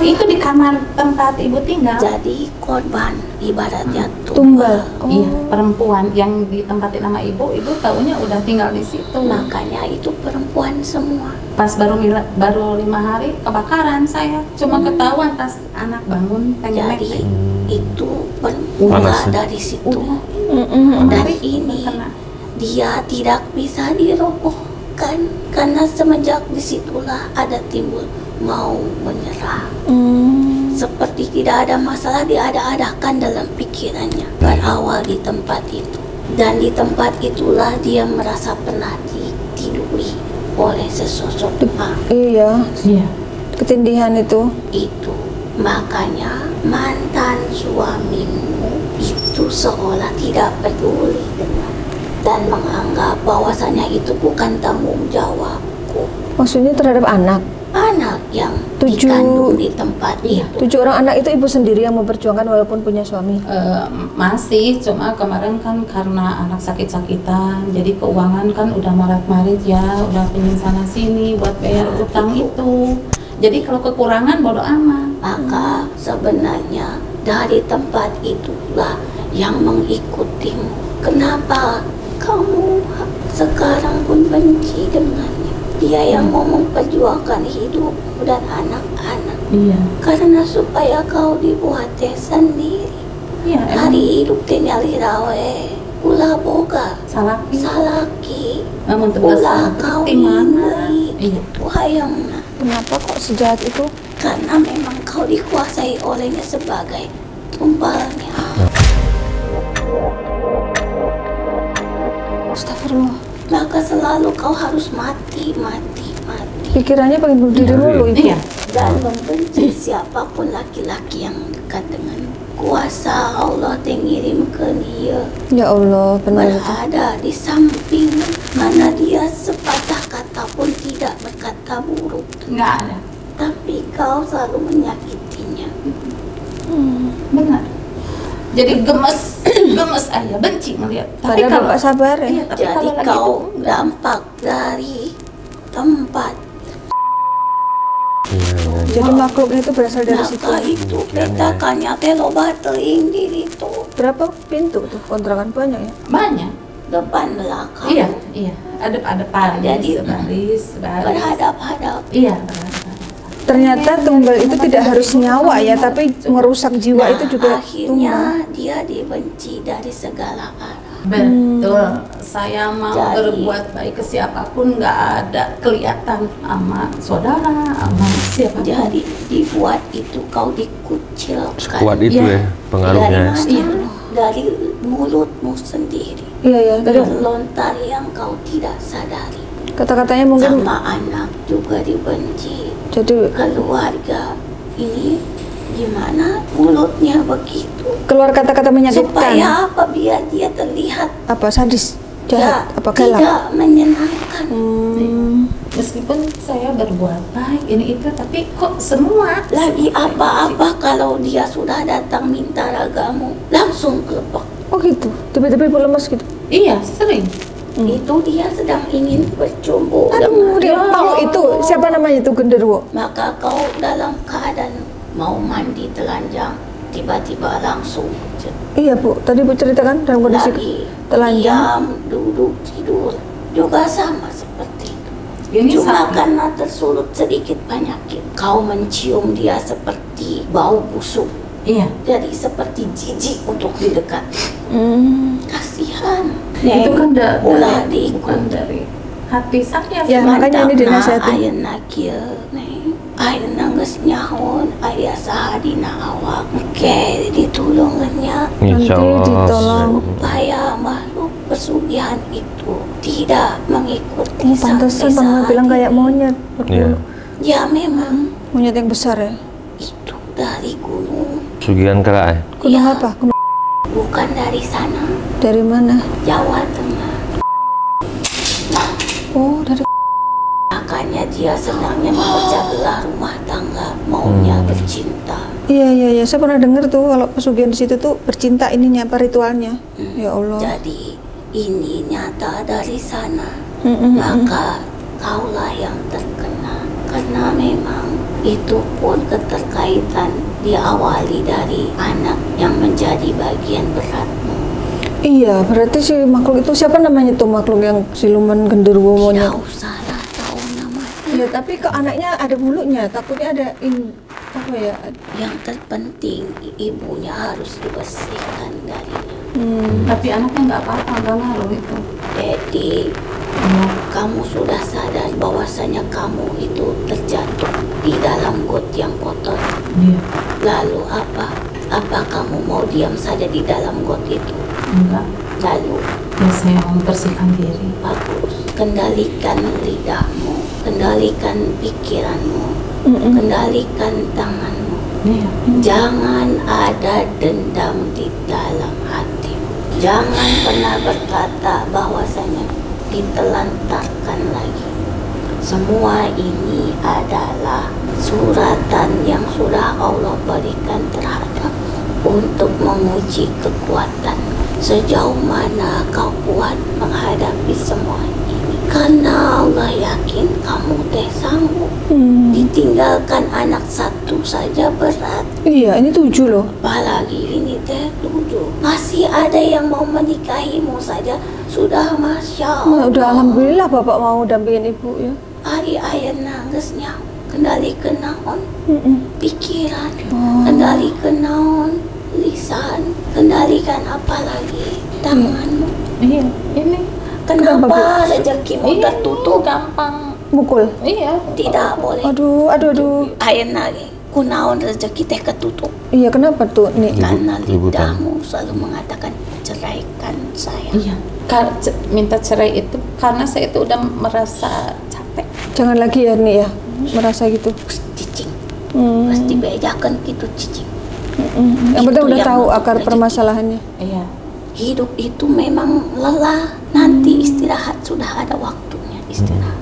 Itu di kamar tempat ibu tinggal. Jadi korban ibaratnya Tumbal. Iya, perempuan yang ditempatin sama ibu taunya udah tinggal di situ. Makanya itu perempuan semua. Pas baru 5 hari kebakaran saya. Cuma ketahuan pas anak bangun pengen Jadi naik. itu bermula Panas, ya? dari situ. Mm-mm. Dan ini dia tidak bisa dirobohkan karena semenjak disitulah ada timbul mau menyerah. Seperti tidak ada masalah diada-adakan dalam pikirannya. Berawal di tempat itu, dan di tempat itulah dia merasa pernah ditiduri oleh sesosok Iya, Iya. ketindihan itu. itu. Makanya mantan suamimu itu seolah tidak peduli dengan dan menganggap bahwasanya itu bukan tanggung jawabku. Maksudnya terhadap anak? Anak yang 7 dikandung di tempat itu. 7 orang anak itu ibu sendiri yang memperjuangkan walaupun punya suami? Masih, cuma kemarin kan karena anak sakit-sakitan, jadi keuangan kan udah maret-marit ya, udah pengen sana sini buat bayar utang itu. Jadi kalau kekurangan bodo amat. Maka sebenarnya dari tempat itulah yang mengikutimu. Kenapa kamu sekarang pun benci dengannya? Dia yang mau memperjuangkan hidupmu dan anak-anak. Iya. Karena supaya kau dibuat sendiri. Iya. Hari hidup tinggali rawe. Ulah boga. Salaki. Ulah kau ini. Iya. Wahayangna. Kenapa kok sejahat itu? Karena memang kau dikuasai olehnya sebagai tumbalnya. Astagfirullah. Maka selalu kau harus mati. Pikirannya pengen bunuh diri dulu ibu. Iya. Dan membenci siapapun laki-laki yang dekat dengan kuasa Allah yang ngirim ke dia. Ya Allah, benar itu. Berada di samping, mana dia sepatah kata pun tidak berkata buruk. Nggak ada. Tapi kau selalu menyakitinya. Benar. Jadi gemes aja, benci ngeliat. Tapi Padahal Bapak sabar ya. Iya, tapi Jadi kalau lagi kau itu enggak. dampak dari tempat. Jadi makhluknya itu berasal dari situ. Maka itu petakannya telobat teing diri itu. Berapa pintu tuh? Kontrakan banyak ya? Banyak. Depan belakang. Iya. Adep-adepan. Jadi sebaris. berhadap-hadap. Iya, berhadap. Ternyata tumbal itu tidak harus nyawa ya, tapi merusak jiwa itu juga akhirnya dia dibenci dari segala arah. Betul. Saya mau Jadi- berbuat baik ke siapapun, nggak ada kelihatan sama saudara, sama siapa. Jadi dibuat itu kau dikucilkan. Kuat itu Iya. ya pengaruhnya. Dari Iya. mana? Dari mulutmu sendiri. Iya ya, tadi Lontar yang kau tidak sadari. kata-katanya mungkin Sama anak juga dibenci. jadi Keluarga ini gimana mulutnya begitu? keluar kata-kata menyakitkan. Supaya apa? Biar dia terlihat Apa sadis, jahat, apa galak? tidak menyenangkan. Meskipun saya berbuat baik ini itu, tapi kok semua Lagi apa-apa kalau dia sudah datang minta ragamu langsung kelepek. Oh gitu, tiba-tiba ibu lemas gitu. Iya, sering. Itu dia sedang ingin bercumbu Aduh, dengan dia makhluk itu siapa namanya itu genderuwo? maka kau dalam keadaan mau mandi telanjang tiba-tiba langsung Iya bu, tadi bu ceritakan dalam kondisi lagi telanjang. diam, duduk, tidur juga sama seperti itu. Ini Cuma sama. karena tersulut sedikit penyakit, kau mencium dia seperti bau busuk. Iya. Jadi seperti jijik untuk didekat. Kasihan. Itu kan ulah bukan diikut. dari hati saya. Ya, makanya ini dinasihati. Ayeuna nakil neng. Ayeuna geus nyahon aya sahadina awak. Oke, ditulungannya Insya Nanti Allah. ditolong. supaya makhluk pesugihan itu tidak mengikuti Oh, pantesan Bang bilang kayak monyet. Iya. Ya memang Monyet yang besar ya. itu dari gunung, Sugihan kerak. Gunung Ya. apa? Gunung bukan dari sana, dari mana? Jawa Tengah. Oh, dari Makanya dia senangnya memecah belah rumah tangga, maunya bercinta. Iya, saya pernah dengar tuh kalau pesugihan di situ tuh bercinta ininya apa ritualnya. Ya Allah. Jadi ini nyata dari sana, Mm-mm. maka kaulah yang terkena. Karena memang itu pun keterkaitan diawali dari anak yang menjadi bagian beratmu. Iya, berarti si makhluk itu siapa namanya tuh makhluk yang siluman genderuwo monyet? Tidak usahlah tahu namanya. Iya, tapi ke anaknya ada mulutnya, takutnya ada apa ya? Yang terpenting ibunya harus dibersihkan darinya. Tapi anaknya nggak apa-apa, nggak ngaruh itu. Jadi kamu sudah sadar bahwasanya kamu itu terjatuh di dalam got yang kotor. Iya. Lalu apa? Apa kamu mau diam saja di dalam got itu? Enggak. Lalu Ya saya mau membersihkan diri. bagus, kendalikan lidahmu, kendalikan pikiranmu, kendalikan tanganmu. Iya. Jangan ada dendam di dalam hati. Jangan pernah berkata bahwasanya ditelantarkan lagi. Semua ini adalah suratan yang sudah Allah berikan terhadap untuk menguji kekuatan. Sejauh mana kau kuat menghadapi semua ini. Karena Allah yakin kamu teh sanggup. Ditinggalkan anak satu saja berat. Iya, ini 7 loh. Apalagi ini teh 7. Masih ada yang mau menikahimu saja sudah Masya Allah. Nah, udah alhamdulillah Bapak mau dampingin Ibu ya. Hari ayah nangisnya kendali ke naon pikiran, kendali ke naon lisan, kendalikan apa lagi tanganmu. Iya, ini Kenapa rezekimu tertutup? gampang Mukul. iya. Tidak boleh. Aduh. Ayah nangis, kunaon rezeki teh ketutup. Iya, kenapa tuh nih? Karena lidahmu selalu mengatakan ceraikan saya. Iya. Minta cerai itu karena saya itu udah merasa capek. Jangan lagi ya nih ya, merasa gitu. Cicing, pasti bedakan gitu cicing. Yang penting Itu udah yang tahu untuk akar rezeki. permasalahannya. Iya. Hidup itu memang lelah. Nanti istirahat sudah ada waktunya istirahat.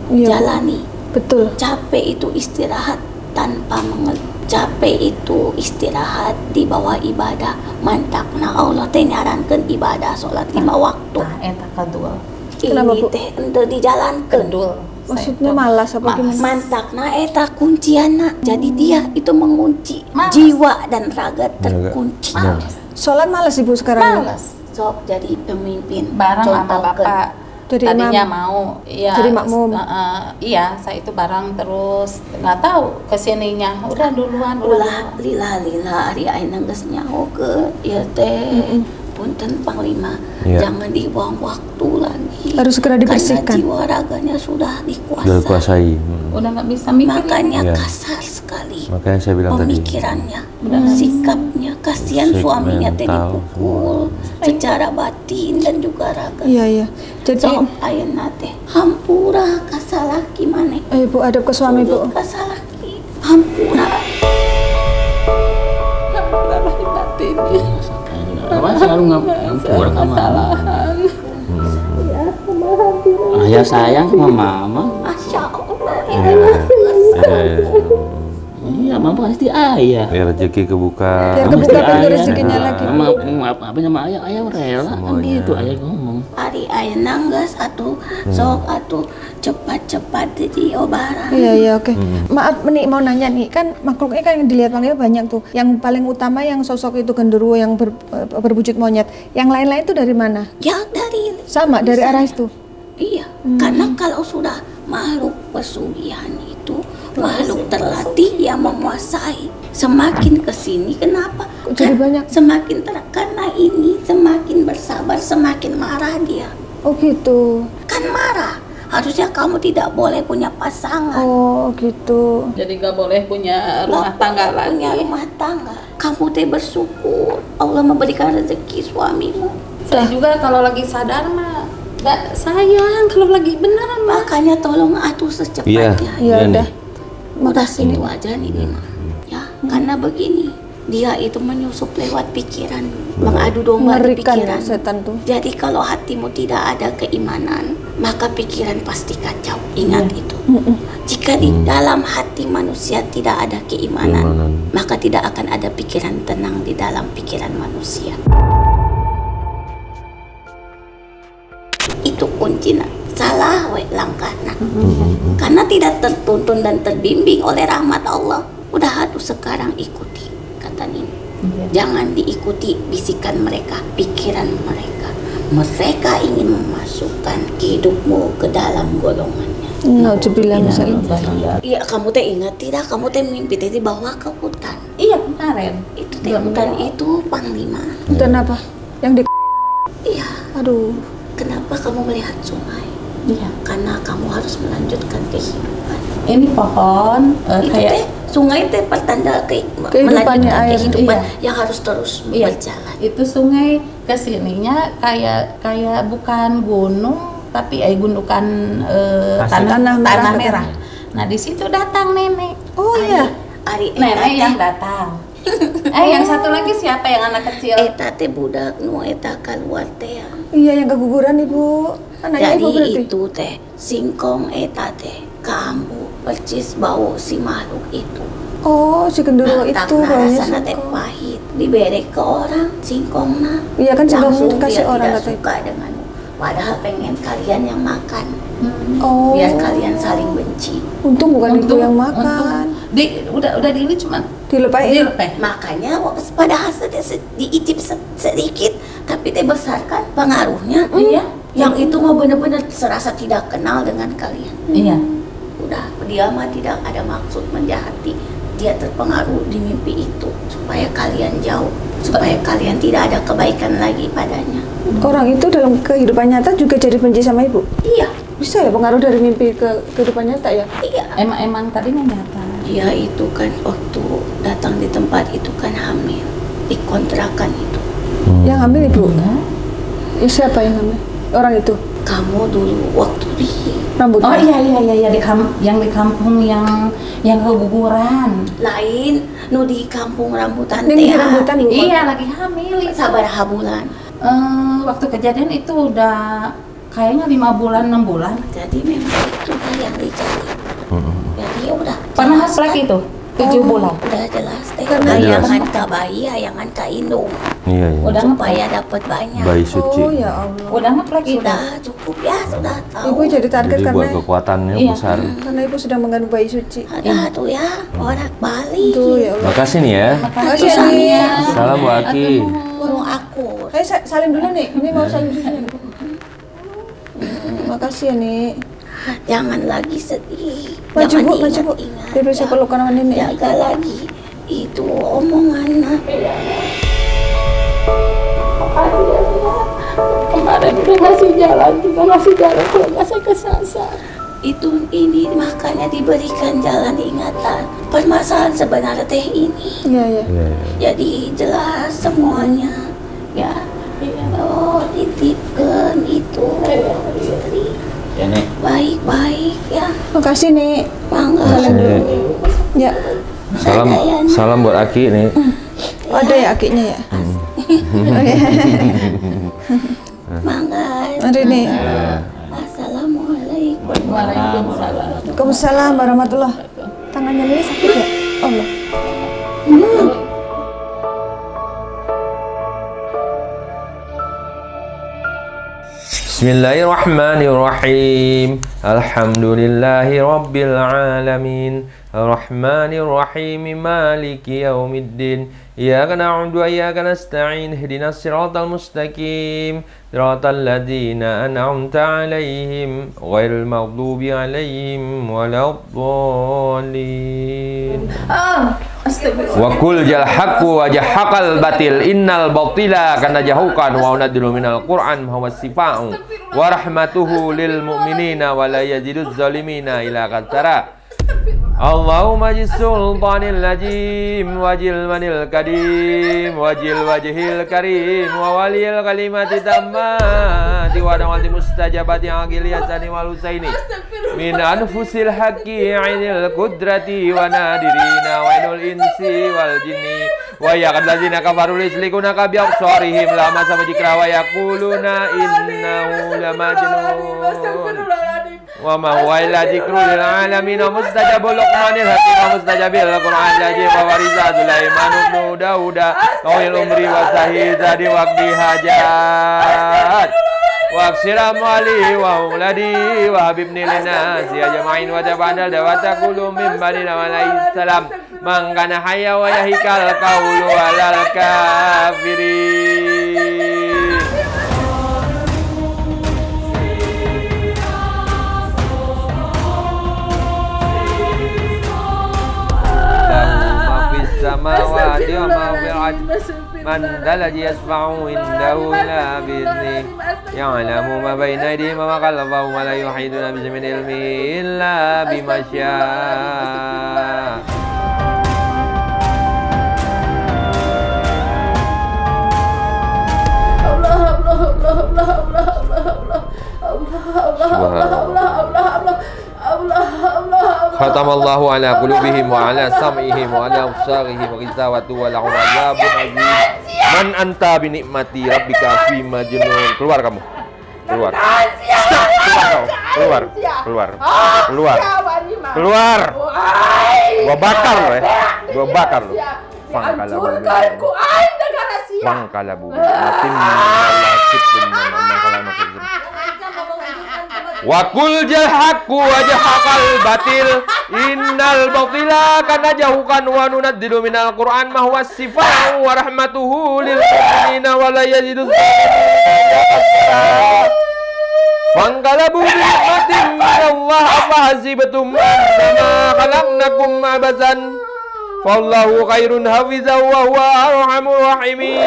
Iya, Bu. Jalani. Betul. Capek itu istirahat tanpa mengeluh. Capek itu istirahat di bawah ibadah. Mantakna Allah teh nyarankeun ibadah salat 5 waktu. Nah, eta kedua. Kenapa, Bu? Ini teh henteu dijalankeun. Kedul. Maksudnya malas apa gimana? Mantakna eta kunciana. Jadi dia itu mengunci Malas. jiwa dan raga terkunci. Sholat malas Ibu sekarang. Males. Sok jadi pemimpin. Bareng sama Contohkeun. bapak. Jadi Tadinya imam. mau, iya. Jadi makmum. Iya, saya itu bareng terus nggak tahu kesininya. Udah duluan. Ulah lila ari ayeuna geus nyaho ke ieu teh. Punten Panglima, Iya. jangan dibuang waktu lagi. Harus segera dibersihkan. Karena jiwa raganya sudah Sudah dikuasai. kuasai. Udah nggak bisa mikir. Makanya Iya. kasar sekali Makanya saya bilang tadi. pemikirannya, sikapnya. Kasihan Fisik, suaminya teh mental, dipukul secara batin dan juga raga. Iya. Jadi Sok ayeuna teh hampura ka salaki maneh. ayo Bu, adab ke suami Bu. Sujud ka salaki. Hampura. Apa selalu ngampur sama mama. Ayah sayang sama mama. Masya Allah. Iya, mama pasti ayah. Ya rezeki kebuka. Biar kebuka pintu rezekinya lagi. Mama apa sama ayah rela kan gitu ayah ngomong. Ari ayeuna geus atuh sok atuh cepat-cepat diobaran. Iya, oke. Maaf nih mau nanya nih, kan makhluknya kan yang dilihat Panglima banyak tuh. Yang paling utama yang sosok itu genderuwo yang berwujud monyet. Yang lain-lain tuh dari mana? Ya dari Sama dari arah itu. iya, karena kalau sudah makhluk pesugihan itu makhluk terlatih yang menguasai. Semakin kesini kenapa? Kok jadi banyak? Semakin karena ini semakin bersabar, semakin marah dia. Oh gitu. Kan marah. Harusnya kamu tidak boleh punya pasangan. Oh gitu. Jadi nggak boleh punya rumah tangga lagi. Punya rumah tangga. Kamu teh bersyukur Allah memberikan rezeki suamimu. Saya juga kalau lagi sadar mah nggak sayang. Kalau lagi beneran mah. Makanya tolong atuh Iya. secepatnya. Iya Iya udah. nih. Makasih Itu nih. aja nih mah. Ya, karena begini. Dia itu menyusup lewat pikiran, mengadu domba di Mengerikan pikiran. setan tuh. Jadi kalau hatimu tidak ada keimanan, maka pikiran pasti kacau. Ingat itu. Jika di dalam hati manusia tidak ada keimanan, maka tidak akan ada pikiran tenang di dalam pikiran manusia. Itu kuncinya. Salah we langkahna. Karena tidak tertuntun dan terbimbing oleh rahmat Allah. Udah aduh sekarang ikuti kata Nini. Jangan diikuti bisikan mereka, pikiran mereka. Mereka ingin memasukkan hidupmu ke dalam golongannya. Nauzubillah misalnya. Iya, kamu teh ingat tidak? Kamu teh mimpi teh dibawa ke hutan. Iya kemarin. Itu teh hutan itu Panglima. Hutan apa? Yang di Iya, aduh. kenapa kamu melihat sungai? Iya. Karena kamu harus melanjutkan kehidupan. Ini pohon Itu teh kayak sungai teh pertanda Kehidupannya melanjutkan air. kehidupan Iya. yang harus terus iya, berjalan. itu sungai kesininya kayak bukan gunung tapi gundukan Tanah merah. Nah di situ datang nenek. Oh iya. Ari Nenek yang datang. Yang satu lagi siapa yang anak kecil? Eta teh budak nu eta keluar teh. Iya, yang keguguran Ibu. Anaknya Jadi Ibu berarti. itu teh singkong eta teh kambu percis bau si makhluk itu. Oh, si genderuwo itu baunya rasana teh singkong. pahit, diberi ke orang singkongna. Iya kan singkong Langsung dikasih dia orang tidak katanya. suka dengan, padahal pengen kalian yang makan. Oh. Biar kalian saling benci. Untung bukan Ibu yang makan. Udah di ini cuma Dilepain. Makanya padahal diicip sedikit, tapi teh besar kan pengaruhnya. Iya. Yang itu mah benar-benar serasa tidak kenal dengan kalian. Iya. Udah, dia mah tidak ada maksud menjahati. Dia terpengaruh di mimpi itu supaya kalian jauh, supaya kalian tidak ada kebaikan lagi padanya. Orang itu dalam kehidupan nyata juga jadi benci sama Ibu? Iya, Bisa ya pengaruh dari mimpi ke kehidupan nyata ya? iya. Emang tadi mau nyata. Dia itu kan waktu datang di tempat itu kan hamil di kontrakan itu. Yang hamil Ibu? Ya, siapa yang hamil? Orang itu? Kamu dulu waktu di Rambutnya? Oh iya yang di kampung yang keguguran. lain, nu di kampung rambutan Yang teh. di rambutan Bu? Iya lagi hamil. Sabar bulan. Waktu kejadian itu udah kayaknya 5 bulan 6 bulan. Jadi memang itu yang dicari. Jadi udah. Pernah jelas lagi kan? itu 7 bulan. Udah jelas teh. Karena Hayangan ke bayi, hayangan ke indung. Iya, iya. Udah Supaya dapat banyak. Bayi suci. Oh ya Allah. Udah ngeplek itu. Sudah cukup ya, sudah tahu. Ibu jadi target Jadi karena buat kekuatannya Iya. besar. karena Ibu sedang mengandung bayi suci. Ada tuh ya, orang Bali. Tuh ya Allah. Makasih nih ya. Makasih Atuh, Ani. Sania. Salam Bu Aki. Burung aku. Salim dulu nih. Ini mau salim dulu. Makasih ya nih. Jangan lagi sedih. Maju Jangan Bu, maju Bu. ingat-ingat. Biar bisa pelukan sama nenek. Jaga lagi itu omongan. Kemarin udah ngasih jalan kalau nggak saya kesasar. Itu ini makanya diberikan jalan ingatan. Permasalahan sebenarnya teh ini. Iya ya. Iya, iya. Jadi jelas semuanya. Ya. Oh, titipkan itu istri. Ya nek. Baik-baik ya. Makasih nih. Mangga. Makasih. Ya. Salam buat Aki nih. Ada ya akinya ya. Mangga. Ada nih. Assalamualaikum. Waalaikumsalam. Waalaikumsalam warahmatullah. Tangannya ini sakit ya? Allah. Bismillahirrahmanirrahim. Alhamdulillahi rabbil alamin. Ar-Rahmanir-Rahim. Maliki yaumiddin. Iyyaka na'budu wa iyyaka nasta'in. Ihdinas siratal mustaqim. Siratal ladzina an'amta 'alaihim ghairil maghdubi 'alaihim waladdallin. Wa qul jal haqqu wa jahaqal batil innal batila kana jahukan wa unadilu minal qur'an ma huwa sifa'u wa rahmatuhu lil mu'minina wa la yaziduz zalimina ila qattara. Allahumma jis sultanil najim wajil manil kadim wajil wajhil karim wa waliyil kalimati tammati wa dawati mustajabati agil yasani wal husaini min anfusil haqqi ainil kudrati wa nadirina wa inul insi wal jinni wa yaqad lazina kafaru lislikuna kabi absarihim lama sama jikra wa yaquluna innahu lamajnun wa ma huwa illa dzikrul lil alamin mustajabul luqmanil hakim mustajabil qur'an lajib wa warisa sulaiman ibn dauda tawil umri wa sahida di waqti hajat wa aksiram wali wa uladi wa habibni linas ya jama'in wa tabandal wa taqulu min banina wa alaihi salam man kana hayya wa yahikal qawlu walal kafirin. samawati wa ma fil ard man dalladhi yasma'u indahu illa bi'idznih ya'lamu ma bayna aydihim wa ma khalfahum wa la yuhituna bi shay'in min ilmihi illa bima syaa. khatamallahu ala qulubihim wa ala sam'ihim wa ala absarihim ghishawatu wa lahum adzabun azim. Man anta bi nikmati rabbika fi majnun. Keluar kamu. Keluar. Keluar. Keluar. Keluar. Keluar. Gua bakar lo ya. Gua bakar lo. Fangkalabu. Fangkalabu. Matin wa qul jahaqu wa jahaqal batil innal batila kana jahukan wa nunazzilu minal qur'an ma huwa sifaa wa rahmatuhu lil mu'minina wa la yazidu fangqalabu bi ni'matin minallah afa hasibtum annama khalaqnakum abasan fallahu khairun hafizan wa huwa arhamur rahimin.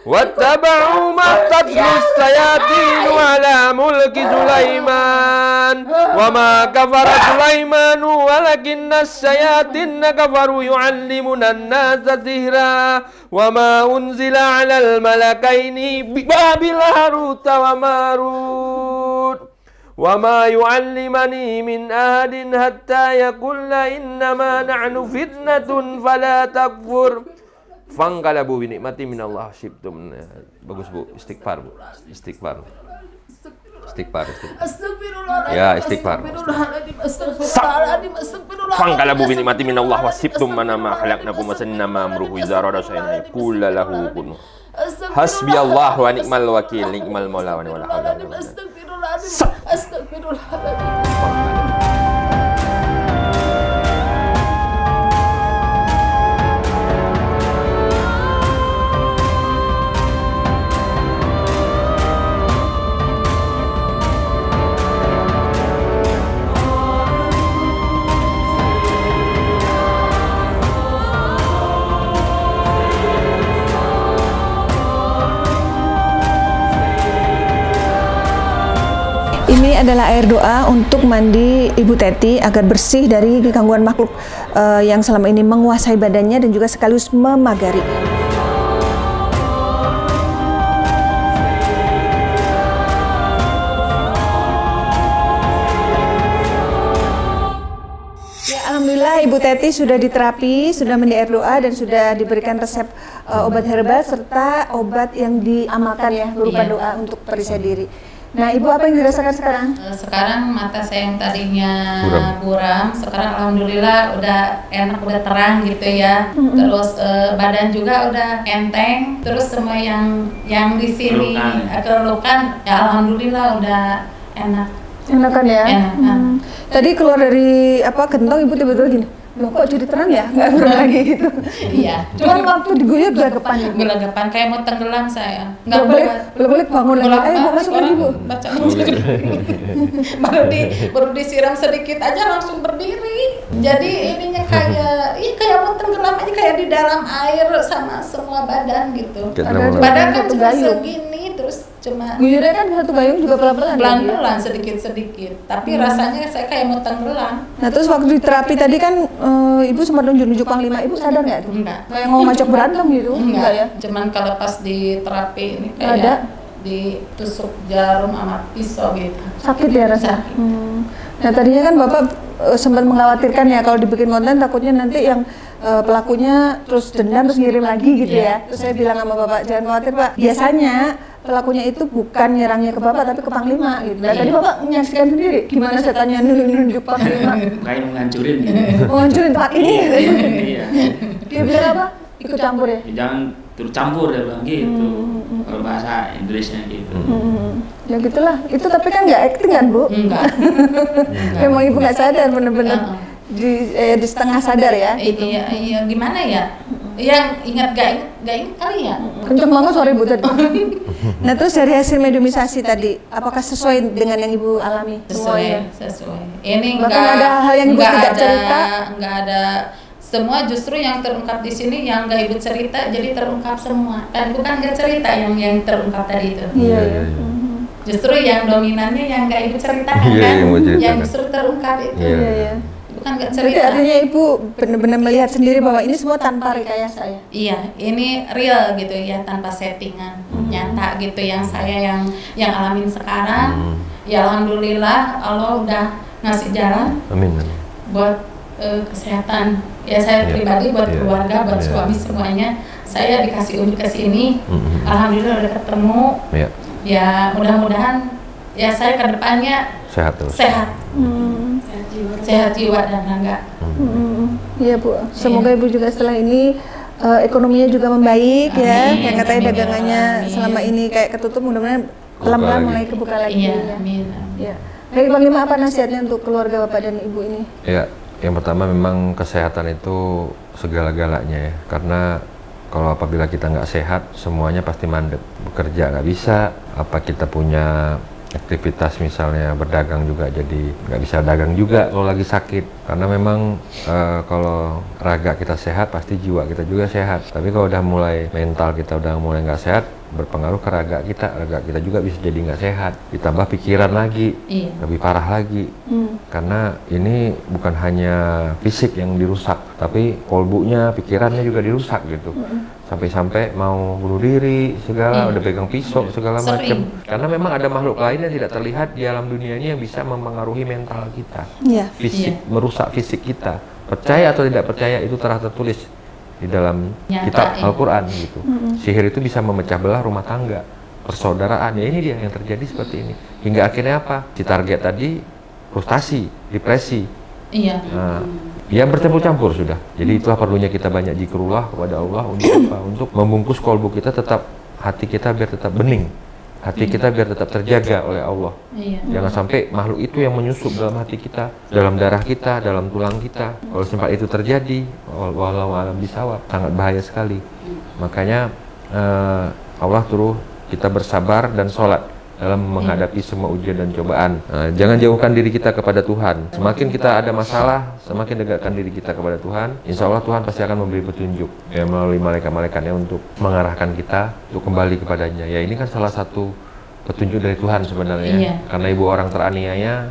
Wattaba'u ma tatlu sayatinu ala mulki Sulaiman wa ma kafara Sulaimanu walakinna sayatinna kafaru yu'allimuna an-nasa sihra wa ma unzila 'alal malakaini bi Babil Haruta wa Marut wa ma yu'allimani min ahadin hatta yaqulla innama nahnu fitnatun fala takfur. Fangkalabu bi nikmati minallah syibtum. Bagus Bu, istighfar Bu. Istighfar. Istighfar. Ya, istighfar. Fangkalabu bi nikmati minallah wa syibtum manama khalaqnakum wasannama amruhu idza rada shay'an yaqulu lahu kun. Hasbiyallah wa ni'mal wakil, ni'mal maula wa ni'mal hafiz. Astagfirullahaladzim. Ini adalah air doa untuk mandi Ibu Teti agar bersih dari gangguan makhluk yang selama ini menguasai badannya dan juga sekaligus memagari. Ya, alhamdulillah Ibu Teti sudah diterapi, sudah mandi air doa dan sudah diberikan resep obat herbal serta obat yang diamalkan ya berupa doa untuk perisai diri. Nah, Ibu apa yang dirasakan sekarang? Sekarang mata saya yang tadinya buram, sekarang alhamdulillah udah enak, udah terang gitu ya. Terus badan juga udah enteng. Terus semua yang di sini kelukan, ya alhamdulillah udah enak. Enakan ya? Enakan. Tadi keluar dari kentong Ibu tiba-tiba gini, loh kok jadi terang ya? Nggak pernah lagi gitu. Iya. Cuman waktu diguyur gelagapan ya? Gelagapan, kayak mau tenggelam saya. Nggak boleh bangun lagi. Ayo Bu, masuk lagi Bu. Baca baru disiram sedikit aja langsung berdiri. Jadi ininya kayak mau tenggelam aja, kayak di dalam air sama semua badan gitu. Badan kan cuma segini, terus cuma guyurnya kan satu gayung juga pelan-pelan sedikit-sedikit. Tapi rasanya saya kayak mau tenggelam. Nah, terus waktu di terapi tadi kan Ibu sempat nunjuk-nunjuk Panglima, Ibu sadar nggak tuh? Enggak. Kayak mau ngajak berantem gitu? Enggak ya? Cuman kalau pas di terapi ini kayak ditusuk jarum sama pisau gitu. Sakit ya rasa? Nah, tadinya kan Bapak sempat mengkhawatirkan ya kalau dibikin konten takutnya nanti yang pelakunya terus dendam terus ngirim lagi gitu ya. Terus saya bilang sama Bapak, jangan khawatir Pak, biasanya pelakunya itu bukan nyerangnya ke Bapak tapi ke Panglima gitu. Nah, tadi Bapak menyaksikan sendiri gimana setannya nunjuk Panglima. Kayak menghancurin. Menghancurin tempat ini gitu. Iya. Dia bilang apa? Ikut campur ya? Jangan turut campur, dia bilang gitu. Kalau bahasa Inggrisnya gitu. Ya gitulah. Itu tapi kan nggak acting kan Bu? Enggak. Memang Ibu nggak sadar bener-bener di setengah sadar ya? Iya, gimana ya? Yang ingat gak ingat kali ya? Kenceng banget suara Ibu tadi. Nah, terus dari hasil mediumisasi tadi, apakah sesuai dengan yang Ibu alami? Sesuai. Ini bahkan ada hal yang Ibu tidak cerita? Enggak ada. Semua justru yang terungkap di sini yang nggak Ibu cerita jadi terungkap semua. Dan bukan nggak cerita yang terungkap tadi itu. Iya. Justru yang dominannya yang nggak Ibu ceritakan kan, yang justru terungkap itu. Iya. Bukan nggak cerita. Jadi artinya Ibu benar-benar melihat sendiri bahwa ini semua tanpa rekayasa ya? Iya, ini real gitu ya, tanpa settingan, nyata gitu yang saya yang alamin sekarang. Ya alhamdulillah Allah udah ngasih jalan Amin. Amin. buat kesehatan. Ya saya pribadi, buat keluarga, buat suami semuanya. Saya dikasih unjuk ke sini. Alhamdulillah udah ketemu. Ya mudah-mudahan ya saya ke depannya sehat terus. Sehat. Sehat jiwa dan raga. Iya Bu, semoga Ibu juga setelah ini ekonominya juga membaik. Amin. Ya. Yang katanya dagangannya selama ini kayak ketutup, mudah-mudahan pelan-pelan mulai kebuka lagi. Iya, amin. Ya. Dari Panglima apa nasihatnya untuk keluarga Bapak dan Ibu ini? Ya, yang pertama memang kesehatan itu segala-galanya ya. Karena kalau apabila kita nggak sehat, semuanya pasti mandek. Bekerja nggak bisa, apa kita punya aktivitas misalnya berdagang juga jadi nggak bisa dagang juga kalau lagi sakit. Karena memang kalau raga kita sehat, pasti jiwa kita juga sehat. Tapi kalau udah mulai mental kita udah mulai nggak sehat, berpengaruh ke raga kita juga bisa jadi nggak sehat. Ditambah pikiran lagi, lebih parah lagi. Karena ini bukan hanya fisik yang dirusak, tapi kolbunya, pikirannya juga dirusak gitu. Sampai-sampai mau bunuh diri segala, udah pegang pisau segala macam. Karena memang ada makhluk lain yang tidak terlihat di alam dunia ini yang bisa mempengaruhi mental kita, fisik, merusak fisik kita. Percaya atau tidak percaya itu telah tertulis di dalam kitab Al-Quran gitu. Sihir itu bisa memecah belah rumah tangga, persaudaraan. Ya ini dia yang terjadi seperti ini. Hingga akhirnya apa? Si target tadi frustasi, depresi. Nah, ya bercampur-campur sudah. Jadi itulah perlunya kita banyak zikrullah kepada Allah untuk apa? Untuk membungkus kolbu kita, tetap hati kita biar tetap bening. Hati kita biar tetap terjaga oleh Allah. Jangan sampai makhluk itu yang menyusup dalam hati kita, dalam darah kita, dalam tulang kita. Kalau sempat itu terjadi, wallahu a'lam bishawab, sangat bahaya sekali. Makanya Allah suruh kita bersabar dan sholat dalam menghadapi semua ujian dan cobaan. Jangan jauhkan diri kita kepada Tuhan. Semakin kita ada masalah, semakin dekatkan diri kita kepada Tuhan. Insya Allah Tuhan pasti akan memberi petunjuk ya, melalui malaikat-malaikatnya untuk mengarahkan kita untuk kembali kepadanya. Ya ini kan salah satu petunjuk dari Tuhan sebenarnya. Karena ibu orang teraniaya,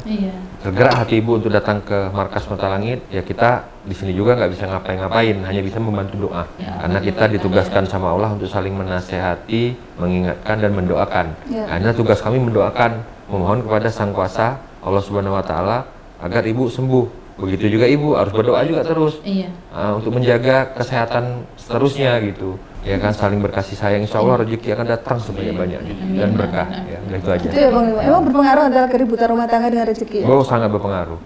tergerak hati ibu untuk datang ke markas Mata Langit. Ya kita di sini juga nggak bisa ngapain-ngapain, hanya bisa membantu doa. Karena kita ditugaskan sama Allah untuk saling menasehati, mengingatkan dan mendoakan. Karena tugas kami mendoakan, memohon kepada Sang Kuasa Allah Subhanahu Wa Taala agar ibu sembuh. Begitu juga ibu harus berdoa juga terus untuk menjaga kesehatan seterusnya gitu. Ya kan, saling berkasih sayang, insya Allah rezeki akan datang sebanyak-banyaknya dan berkah. Ya, itu aja. Itu ya Bang Lima. Emang berpengaruh antara keributan rumah tangga dengan rezeki ya? Oh, sangat berpengaruh.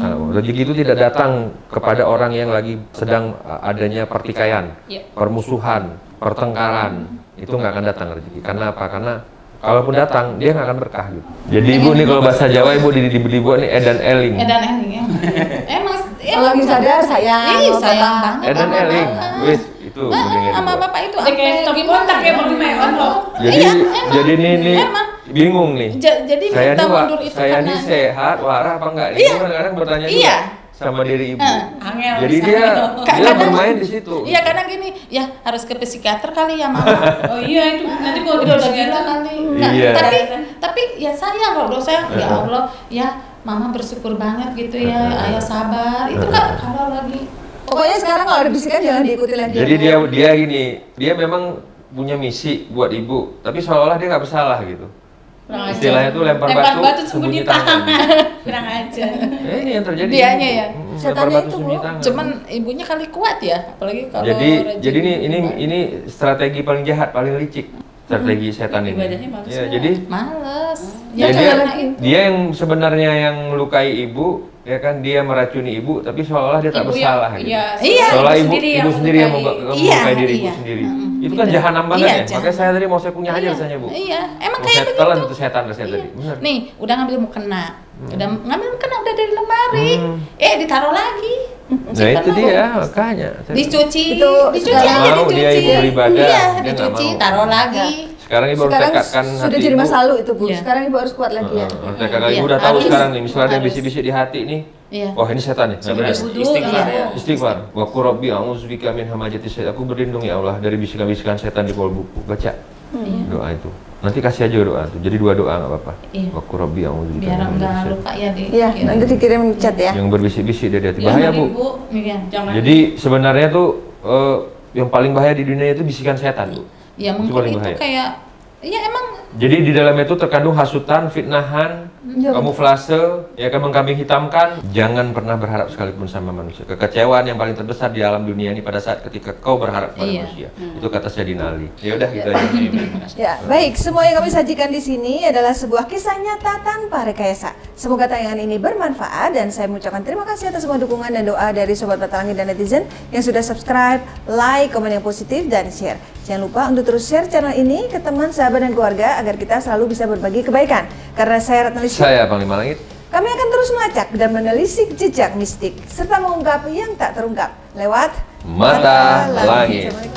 Sangat. Rezeki itu tidak datang kepada orang yang lagi sedang adanya pertikaian, permusuhan, pertengkaran. Itu nggak akan datang rezeki. Karena apa? Karena kalaupun datang, dia nggak akan berkah gitu. Jadi ibu nih kalau bahasa Jawa ibu dibuat nih edan eling. Edan eling ya. Emang lagi sadar sayang. Sayang banget. Edan eling. Wis itu sama bapak itu kayak stop kontak ya Bang Mewan loh. Jadi nih bingung nih. Jadi saya minta mundur itu saya ini sehat, waras apa enggak? Ini kadang-kadang bertanya juga sama diri ibu. Jadi dia bermain di situ. Iya, karena gini, ya harus ke psikiater kali ya Mama. Oh iya itu nanti kalau udah gila kali. Iya. Tapi ya saya loh saya ya Allah ya Mama bersyukur banget gitu ya, ayah sabar. Itu kan kalau lagi. Pokoknya sekarang kalau ada bisikan jangan diikuti lagi. Jadi dia gini, dia memang punya misi buat ibu, tapi seolah-olah dia nggak bersalah gitu. Istilahnya tuh lempar batu sembunyi tangan. Kurang aja. Ini yang terjadi. Dianya ya. Lempar batu sembunyi tangan. Cuman ibunya kali kuat ya, apalagi kalau jadi ini strategi paling jahat, paling licik. Strategi setan ini. Ibadahnya males. Ya, jadi males. Ya, dia yang sebenarnya yang melukai ibu, ya kan, dia meracuni ibu, tapi seolah-olah dia tak bersalah gitu. Seolah ibu sendiri yang melukai diri ibu sendiri. Itu kan jahanam banget ya. Makanya saya tadi mau saya punya aja rasanya bu. Iya, emang kayak begitu. Telan itu setan rasanya tadi. Benar. Nih, udah ngambil mukena. Udah ngambil mukena udah dari lemari. Ditaruh lagi. Nah itu dia makanya. Dicuci aja dicuci. Dia ibu beribadah. Iya, dicuci, taruh lagi. Sekarang ibu harus tekadkan hati sudah jadi masa lalu itu bu. Sekarang ibu harus kuat lagi ya. Tekadkan ibu udah tahu sekarang nih. Misalnya ada bisik-bisik di hati nih. Wah ini setan nih. Istighfar. Wa qur rabbi a'udzubika min hamajati syaitan. Aku berlindung ya Allah dari bisikan-bisikan setan di kolbuku. Baca doa itu. Nanti kasih aja doa tuh. Jadi 2 doa nggak apa-apa. Wa qur rabbi a'udzubika. Biar enggak lupa ya di. Iya, nanti dikirim chat ya. Yang berbisik-bisik dari hati. Bahaya bu. Jadi sebenarnya tuh yang paling bahaya di dunia itu bisikan setan bu. Ya mungkin itu kayak Iya emang. Jadi di dalamnya itu terkandung hasutan, fitnahan, kamuflase, ya kan, mengkambing hitamkan. Jangan pernah berharap sekalipun sama manusia. Kekecewaan yang paling terbesar di alam dunia ini pada saat ketika kau berharap pada manusia. Itu kata Sayyidina Ali. Ya udah gitu aja. Ya, baik. Semua yang kami sajikan di sini adalah sebuah kisah nyata tanpa rekayasa. Semoga tayangan ini bermanfaat dan saya mengucapkan terima kasih atas semua dukungan dan doa dari Sobat Mata Langit dan netizen yang sudah subscribe, like, komen yang positif, dan share. Jangan lupa untuk terus share channel ini ke teman, sahabat, dan keluarga agar kita selalu bisa berbagi kebaikan. Karena saya Ratna Lisya, Saya Panglima Langit. kami akan terus melacak dan menelisik jejak mistik serta mengungkap yang tak terungkap lewat Mata Langit. Assalamualaikum.